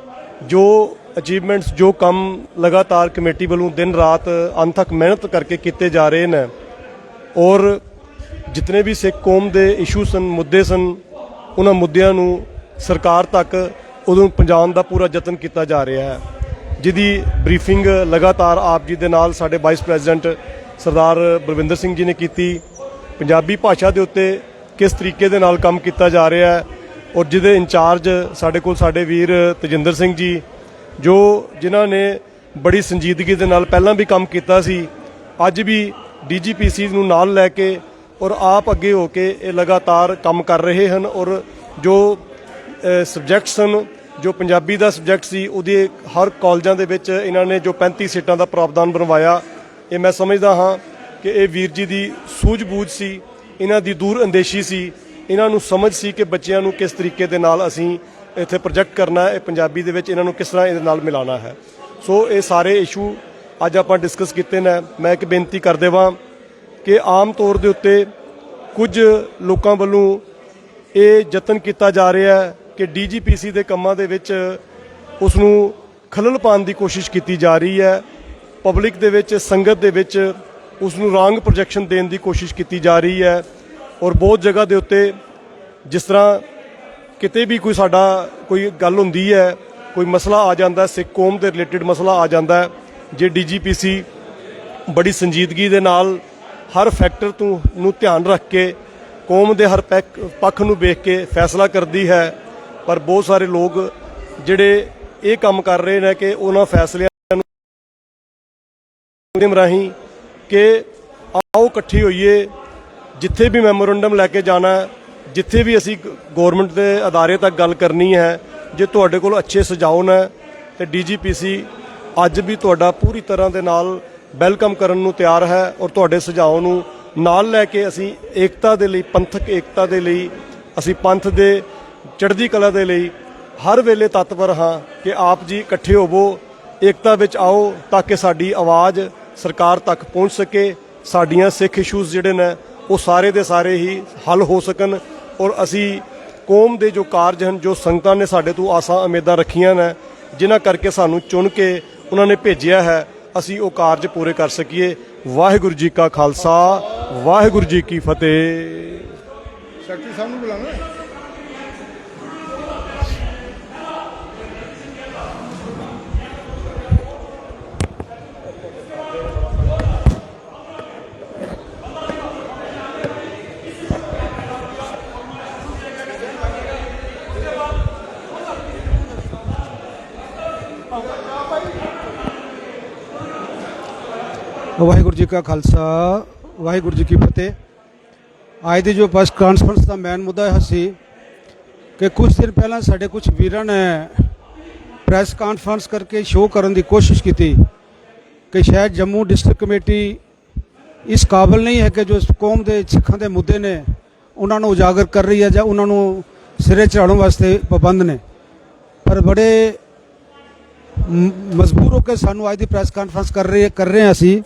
ਜੋ ਅਚੀਵਮੈਂਟਸ ਜੋ ਕੰਮ ਲਗਾਤਾਰ ਕਮੇਟੀ ਵੱਲੋਂ ਦਿਨ ਰਾਤ ਅਣਥੱਕ ਮਿਹਨਤ ਕਰਕੇ ਕੀਤੇ ਜਾ ਰਹੇ ਨੇ ਔਰ ਜਿਤਨੇ ਵੀ ਸਿੱਖ ਕੌਮ ਦੇ ਇਸ਼ੂ ਸਨ, ਮੁੱਦੇ ਸਨ, ਉਹਨਾਂ ਮੁੱਦਿਆਂ ਨੂੰ ਸਰਕਾਰ ਤੱਕ ਉਦੋਂ ਪਹੁੰਚਾਉਣ ਦਾ ਪੂਰਾ ਯਤਨ ਕੀਤਾ ਜਾ ਰਿਹਾ ਹੈ, ਜਿਹਦੀ ਬਰੀਫਿੰਗ ਲਗਾਤਾਰ ਆਪ ਜੀ ਦੇ ਨਾਲ ਸਾਡੇ ਵਾਈਸ ਪ੍ਰੈਜ਼ੀਡੈਂਟ ਸਰਦਾਰ ਬਲਵਿੰਦਰ ਸਿੰਘ ਜੀ ਨੇ ਕੀਤੀ। ਪੰਜਾਬੀ ਭਾਸ਼ਾ ਦੇ ਉੱਤੇ ਕਿਸ ਤਰੀਕੇ ਦੇ ਨਾਲ ਕੰਮ ਕੀਤਾ ਜਾ ਰਿਹਾ ਹੈ ਔਰ ਜਿਹਦੇ ਇੰਚਾਰਜ ਸਾਡੇ ਕੋਲ ਸਾਡੇ ਵੀਰ ਤਜਿੰਦਰ ਸਿੰਘ ਜੀ, ਜੋ ਜਿਨ੍ਹਾਂ ਨੇ ਬੜੀ ਸੰਜੀਦਗੀ ਦੇ ਨਾਲ ਪਹਿਲਾਂ ਵੀ ਕੰਮ ਕੀਤਾ ਸੀ, ਅੱਜ ਵੀ DGPC ਨੂੰ ਨਾਲ ਲੈ ਕੇ ਔਰ ਆਪ ਅੱਗੇ ਹੋ ਕੇ ਇਹ ਲਗਾਤਾਰ ਕੰਮ ਕਰ ਰਹੇ ਹਨ। ਔਰ ਜੋ ਸਬਜੈਕਟਸ ਹਨ, ਜੋ ਪੰਜਾਬੀ ਦਾ ਸਬਜੈਕਟ ਸੀ, ਉਹਦੇ ਹਰ ਕਾਲਜਾਂ ਦੇ ਵਿੱਚ ਇਹਨਾਂ ਨੇ ਜੋ 35 ਸੀਟਾਂ ਦਾ ਪ੍ਰਾਵਧਾਨ ਬਣਵਾਇਆ, ਇਹ ਮੈਂ ਸਮਝਦਾ ਹਾਂ ਕਿ ਇਹ ਵੀਰ ਜੀ ਦੀ ਸੂਝ-ਬੂਝ ਸੀ, ਇਹਨਾਂ ਦੀ ਦੂਰ ਅੰਦੇਸ਼ੀ ਸੀ, ਇਹਨਾਂ ਨੂੰ ਸਮਝ ਸੀ ਕਿ ਬੱਚਿਆਂ ਨੂੰ ਕਿਸ ਤਰੀਕੇ ਦੇ ਨਾਲ ਅਸੀਂ ਇੱਥੇ ਪ੍ਰੋਜੈਕਟ ਕਰਨਾ ਹੈ, ਇਹ ਪੰਜਾਬੀ ਦੇ ਵਿੱਚ ਇਹਨਾਂ ਨੂੰ ਕਿਸ ਤਰ੍ਹਾਂ ਇਹਦੇ ਨਾਲ ਮਿਲਾਉਣਾ ਹੈ। ਸੋ ਇਹ ਸਾਰੇ ਇਸ਼ੂ ਅੱਜ ਆਪਾਂ ਡਿਸਕਸ ਕੀਤੇ ਨੇ। ਮੈਂ ਇੱਕ ਬੇਨਤੀ ਕਰ ਦੇਵਾਂ ਕਿ ਆਮ ਤੌਰ ਦੇ ਉੱਤੇ ਕੁਝ ਲੋਕਾਂ ਵੱਲੋਂ ਇਹ ਯਤਨ ਕੀਤਾ ਜਾ ਰਿਹਾ ਹੈ ਕਿ DGPC ਦੇ ਕੰਮਾਂ ਦੇ ਵਿੱਚ ਉਸ ਨੂੰ ਖਲਲ ਪਾਉਣ ਦੀ ਕੋਸ਼ਿਸ਼ ਕੀਤੀ ਜਾ ਰਹੀ ਹੈ, ਪਬਲਿਕ ਦੇ ਵਿੱਚ, ਸੰਗਤ ਦੇ ਵਿੱਚ ਉਸ ਨੂੰ ਰੋਂਗ ਪ੍ਰੋਜੈਕਸ਼ਨ ਦੇਣ ਦੀ ਕੋਸ਼ਿਸ਼ ਕੀਤੀ ਜਾ ਰਹੀ ਹੈ। ਔਰ ਬਹੁਤ ਜਗ੍ਹਾ ਦੇ ਉੱਤੇ ਜਿਸ ਤਰ੍ਹਾਂ ਕਿਤੇ ਵੀ ਕੋਈ ਸਾਡਾ ਕੋਈ ਗੱਲ ਹੁੰਦੀ ਹੈ, ਕੋਈ ਮਸਲਾ ਆ ਜਾਂਦਾ, ਸਿੱਖ ਕੌਮ ਦੇ ਰਿਲੇਟਡ ਮਸਲਾ ਆ ਜਾਂਦਾ ਹੈ, ਜੇ DGPC ਬੜੀ ਸੰਜੀਦਗੀ ਦੇ ਨਾਲ ਹਰ ਫੈਕਟਰ ਨੂੰ ਧਿਆਨ ਰੱਖ ਕੇ ਕੌਮ ਦੇ ਹਰ ਪੱਖ ਨੂੰ ਵੇਖ ਕੇ ਫੈਸਲਾ ਕਰਦੀ ਹੈ। ਪਰ ਬਹੁਤ ਸਾਰੇ ਲੋਕ ਜਿਹੜੇ ਇਹ ਕੰਮ ਕਰ ਰਹੇ ਨੇ ਕਿ ਉਹਨਾਂ ਫੈਸਲਿਆਂ ਨੂੰ ਰਾਹੀਂ ਕਿ ਆਓ ਇਕੱਠੀ ਹੋਈਏ, ਜਿੱਥੇ ਵੀ ਮੈਮੋਰੰਡਮ ਲੈ ਕੇ ਜਾਣਾ, ਜਿੱਥੇ ਵੀ ਅਸੀਂ ਗਵਰਨਮੈਂਟ ਦੇ ਅਦਾਰੇ ਤੱਕ ਗੱਲ ਕਰਨੀ ਹੈ, ਜੇ ਤੁਹਾਡੇ ਕੋਲ ਅੱਛੇ ਸੁਝਾਅ ਨੇ ਤੇ DGPC ਅੱਜ ਵੀ ਤੁਹਾਡਾ ਪੂਰੀ ਤਰ੍ਹਾਂ ਦੇ ਨਾਲ ਵੈਲਕਮ ਕਰਨ ਨੂੰ ਤਿਆਰ ਹੈ। ਔਰ ਤੁਹਾਡੇ ਸੁਝਾਅ ਨੂੰ ਨਾਲ ਲੈ ਕੇ ਅਸੀਂ ਏਕਤਾ ਦੇ ਲਈ, ਪੰਥਕ ਏਕਤਾ ਦੇ ਲਈ, ਅਸੀਂ ਪੰਥ ਦੇ ਚੜ੍ਹਦੀ ਕਲਾ ਦੇ ਲਈ ਹਰ ਵੇਲੇ ਤਤਪਰ ਹਾਂ ਕਿ ਆਪ ਜੀ ਇਕੱਠੇ ਹੋਵੋ, ਏਕਤਾ ਵਿੱਚ ਆਓ, ਤਾਂ ਕਿ ਸਾਡੀ ਆਵਾਜ਼ ਸਰਕਾਰ ਤੱਕ ਪਹੁੰਚ ਸਕੇ, ਸਾਡੀਆਂ ਸਿੱਖ ਇਸ਼ੂਜ਼ ਜਿਹੜੇ ਨੇ ਉਹ ਸਾਰੇ ਦੇ ਸਾਰੇ ਹੀ ਹੱਲ ਹੋ ਸਕਣ ਔਰ ਅਸੀਂ ਕੌਮ ਦੇ ਜੋ ਕਾਰਜ ਹਨ, ਜੋ ਸੰਗਤਾਂ ਨੇ ਸਾਡੇ ਤੋਂ ਆਸਾਂ ਉਮੀਦਾਂ ਰੱਖੀਆਂ ਨੇ, ਜਿਨ੍ਹਾਂ ਕਰਕੇ ਸਾਨੂੰ ਚੁਣ ਕੇ ਉਹਨਾਂ ਨੇ ਭੇਜਿਆ ਹੈ, ਅਸੀਂ ਉਹ ਕਾਰਜ ਪੂਰੇ ਕਰ ਸਕੀਏ। ਵਾਹਿਗੁਰੂ ਜੀ ਕਾ ਖਾਲਸਾ, ਵਾਹਿਗੁਰੂ ਜੀ ਕੀ ਫਤਿਹ। ਸੈਕਟਰੀ ਸਾਹਿਬ ਨੂੰ ਬੁਲਾਣਾ। ਵਾਹਿਗੁਰੂ ਜੀ ਕਾ ਖਾਲਸਾ, ਵਾਹਿਗੁਰੂ ਜੀ ਕੀ ਫਤਿਹ। ਅੱਜ ਦੀ ਜੋ ਪ੍ਰੈਸ ਕਾਨਫਰੰਸ ਦਾ ਮੇਨ ਮੁੱਦਾ ਇਹ ਸੀ ਕਿ ਕੁਝ ਦਿਨ ਪਹਿਲਾਂ ਸਾਡੇ ਕੁਝ ਵੀਰਾਂ ਨੇ ਪ੍ਰੈਸ ਕਾਨਫਰੰਸ ਕਰਕੇ ਸ਼ੋਅ ਕਰਨ ਦੀ ਕੋਸ਼ਿਸ਼ ਕੀਤੀ ਕਿ ਸ਼ਾਇਦ ਜੰਮੂ ਡਿਸਟ੍ਰਿਕਟ ਕਮੇਟੀ ਇਸ ਕਾਬਲ ਨਹੀਂ ਹੈ ਕਿ ਜੋ ਕੌਮ ਦੇ ਸਿੱਖਾਂ ਦੇ ਮੁੱਦੇ ਨੇ ਉਹਨਾਂ ਨੂੰ ਉਜਾਗਰ ਕਰ ਰਹੀ ਹੈ ਜਾਂ ਉਹਨਾਂ ਨੂੰ ਸਿਰੇ ਚੜਾਉਣ ਵਾਸਤੇ ਪਾਬੰਦ ਨੇ। ਪਰ ਬੜੇ ਮਜਬੂਰ ਹੋ ਕੇ ਸਾਨੂੰ ਅੱਜ ਦੀ ਪ੍ਰੈਸ ਕਾਨਫਰੰਸ ਕਰ ਰਹੇ ਹਾਂ ਅਸੀਂ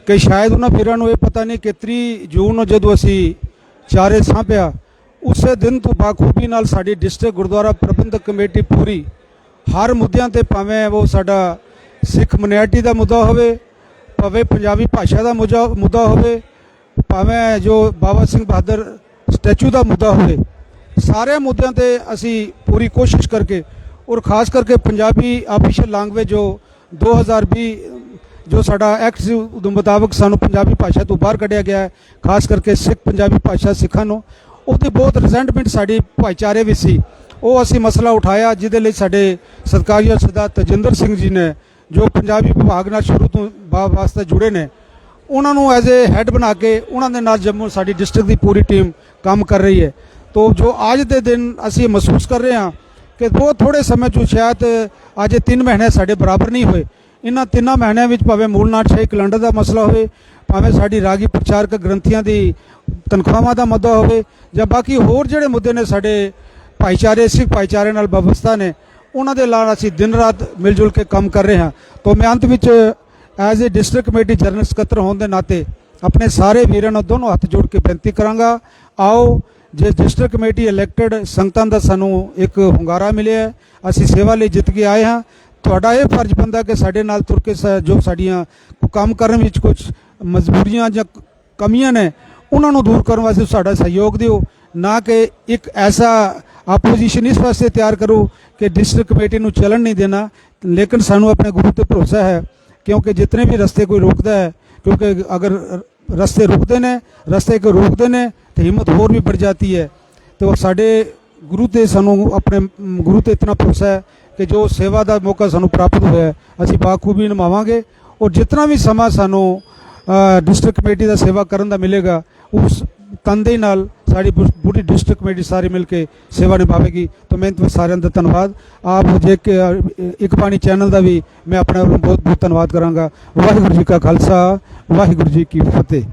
ਕਿ ਸ਼ਾਇਦ ਉਹਨਾਂ ਵੀਰਾਂ ਨੂੰ ਇਹ ਪਤਾ ਨਹੀਂ ਕਿ 30 ਜੂਨ ਨੂੰ ਜਦੋਂ ਅਸੀਂ ਚਾਰੇ ਸਾਂਭਿਆ, ਉਸੇ ਦਿਨ ਤੋਂ ਬਾਖੂਬੀ ਨਾਲ ਸਾਡੀ ਡਿਸਟ੍ਰਿਕਟ ਗੁਰਦੁਆਰਾ ਪ੍ਰਬੰਧਕ ਕਮੇਟੀ ਪੂਰੀ ਹਰ ਮੁੱਦਿਆਂ ਤੇ, ਭਾਵੇਂ ਉਹ ਸਾਡਾ ਸਿੱਖ ਮਨਿਆਰਟੀ ਦਾ ਮੁੱਦਾ ਹੋਵੇ, ਭਾਵੇਂ ਪੰਜਾਬੀ ਭਾਸ਼ਾ ਦਾ ਮੁੱਦਾ ਹੋਵੇ, ਭਾਵੇਂ ਜੋ ਬਾਬਾ ਸਿੰਘ ਬਹਾਦਰ ਸਟੈਚੂ ਦਾ ਮੁੱਦਾ ਹੋਵੇ, ਸਾਰੇ ਮੁੱਦਿਆਂ ਤੇ ਅਸੀਂ ਪੂਰੀ ਕੋਸ਼ਿਸ਼ ਕਰਕੇ ਔਰ ਖਾਸ ਕਰਕੇ ਪੰਜਾਬੀ ਆਫੀਸ਼ੀਅਲ ਲੈਂਗੁਏਜ ਜੋ 2020 ਜੋ ਸਾਡਾ ਐਕਟ ਸੀ ਉਹਦੇ ਮੁਤਾਬਕ ਸਾਨੂੰ ਪੰਜਾਬੀ ਭਾਸ਼ਾ ਤੋਂ ਬਾਹਰ ਕੱਢਿਆ ਗਿਆ ਹੈ, ਖਾਸ ਕਰਕੇ ਸਿੱਖ ਪੰਜਾਬੀ ਭਾਸ਼ਾ ਸਿੱਖਾਂ ਨੂੰ। ਉਹਦੇ ਬਹੁਤ ਰਿਜ਼ੈਂਟਮੈਂਟ ਸਾਡੀ ਭਾਈਚਾਰੇ ਵਿੱਚ ਸੀ। ਉਹ ਅਸੀਂ ਮਸਲਾ ਉਠਾਇਆ, ਜਿਹਦੇ ਲਈ ਸਾਡੇ ਸਤਿਕਾਰਯੋਗ ਸਰਦਾਰ ਤਜਿੰਦਰ ਸਿੰਘ ਜੀ ਨੇ, ਜੋ ਪੰਜਾਬੀ ਵਿਭਾਗ ਨਾਲ ਸ਼ੁਰੂ ਤੋਂ ਵਾਸਤੇ ਜੁੜੇ ਨੇ, ਉਹਨਾਂ ਨੂੰ ਐਜ਼ ਏ ਹੈਡ ਬਣਾ ਕੇ ਉਹਨਾਂ ਦੇ ਨਾਲ ਜੰਮੂ ਸਾਡੀ ਡਿਸਟ੍ਰਿਕਟ ਦੀ ਪੂਰੀ ਟੀਮ ਕੰਮ ਕਰ ਰਹੀ ਹੈ। तो जो आज के दिन असी महसूस कर रहे हैं कि बहुत थोड़े समय चो शायद आज 3 महीने साढ़े बराबर नहीं हुए। इन्होंने 3 महीनों में भावें मूलनाथ शाही कैलेंडर का मसला हो, भावें साड़ी रागी प्रचारक ग्रंथियां की तनख्वाहां का मुद्दा हो, या बाकी होर जिहड़े मुद्दे ने साढ़े भाईचारे सिख भाईचारे नाल व्यवस्था ने, उन्होंने नाल असी दिन रात मिलजुल के काम कर रहे हैं। तो मैं अंत में as a district committee general सकत्तर होने के नाते अपने सारे वीरों दोनों हाथ जोड़ के बेनती करांगा, आओ जे डिस्ट्रिक्ट कमेटी इलैक्टेड संगतां दा सानू एक हुंगारा मिले है, असी सेवा लिए जित के आए हाँ। तुहाडा ये फर्ज बनता कि साडे नाल तुर के जो साडियां काम करन विच कुछ मजबूरियां या कमियां ने, उन्हां नूं दूर करन वास्ते साडा सहयोग दिओ, ना कि एक ऐसा आपोजिशन इस वास्ते तैयार करो कि डिस्ट्रिक्ट कमेटी नूं चलन नहीं देना। लेकिन सानू अपने गुरु ते भरोसा है, क्योंकि जितने भी रस्ते कोई रोकता है, क्योंकि अगर रस्ते रुकते ने, रस्ते को रोकते ने तो हिम्मत होर भी बढ़ जाती है। तो साढ़े गुरु ते सानू अपने गुरु ते इतना भरोसा है कि जो सेवा का मौका सानू प्राप्त होया है असी बाखूबी निभावांगे, और जितना भी समा सानू डिस्ट्रिक्ट कमेटी का सेवा करन दा मिलेगा, उस तंदे नाल साड़ी पूरी डिस्ट्रिक्ट कमेटी सारी मिल के सेवा निभावेगी। तो मैं सारे का धन्यवाद। आप जे एक पानी चैनल का भी मैं अपने बहुत बहुत धन्यवाद करांगा। वाहिगुरू जी का खालसा, वाहिगुरू जी की फतेह।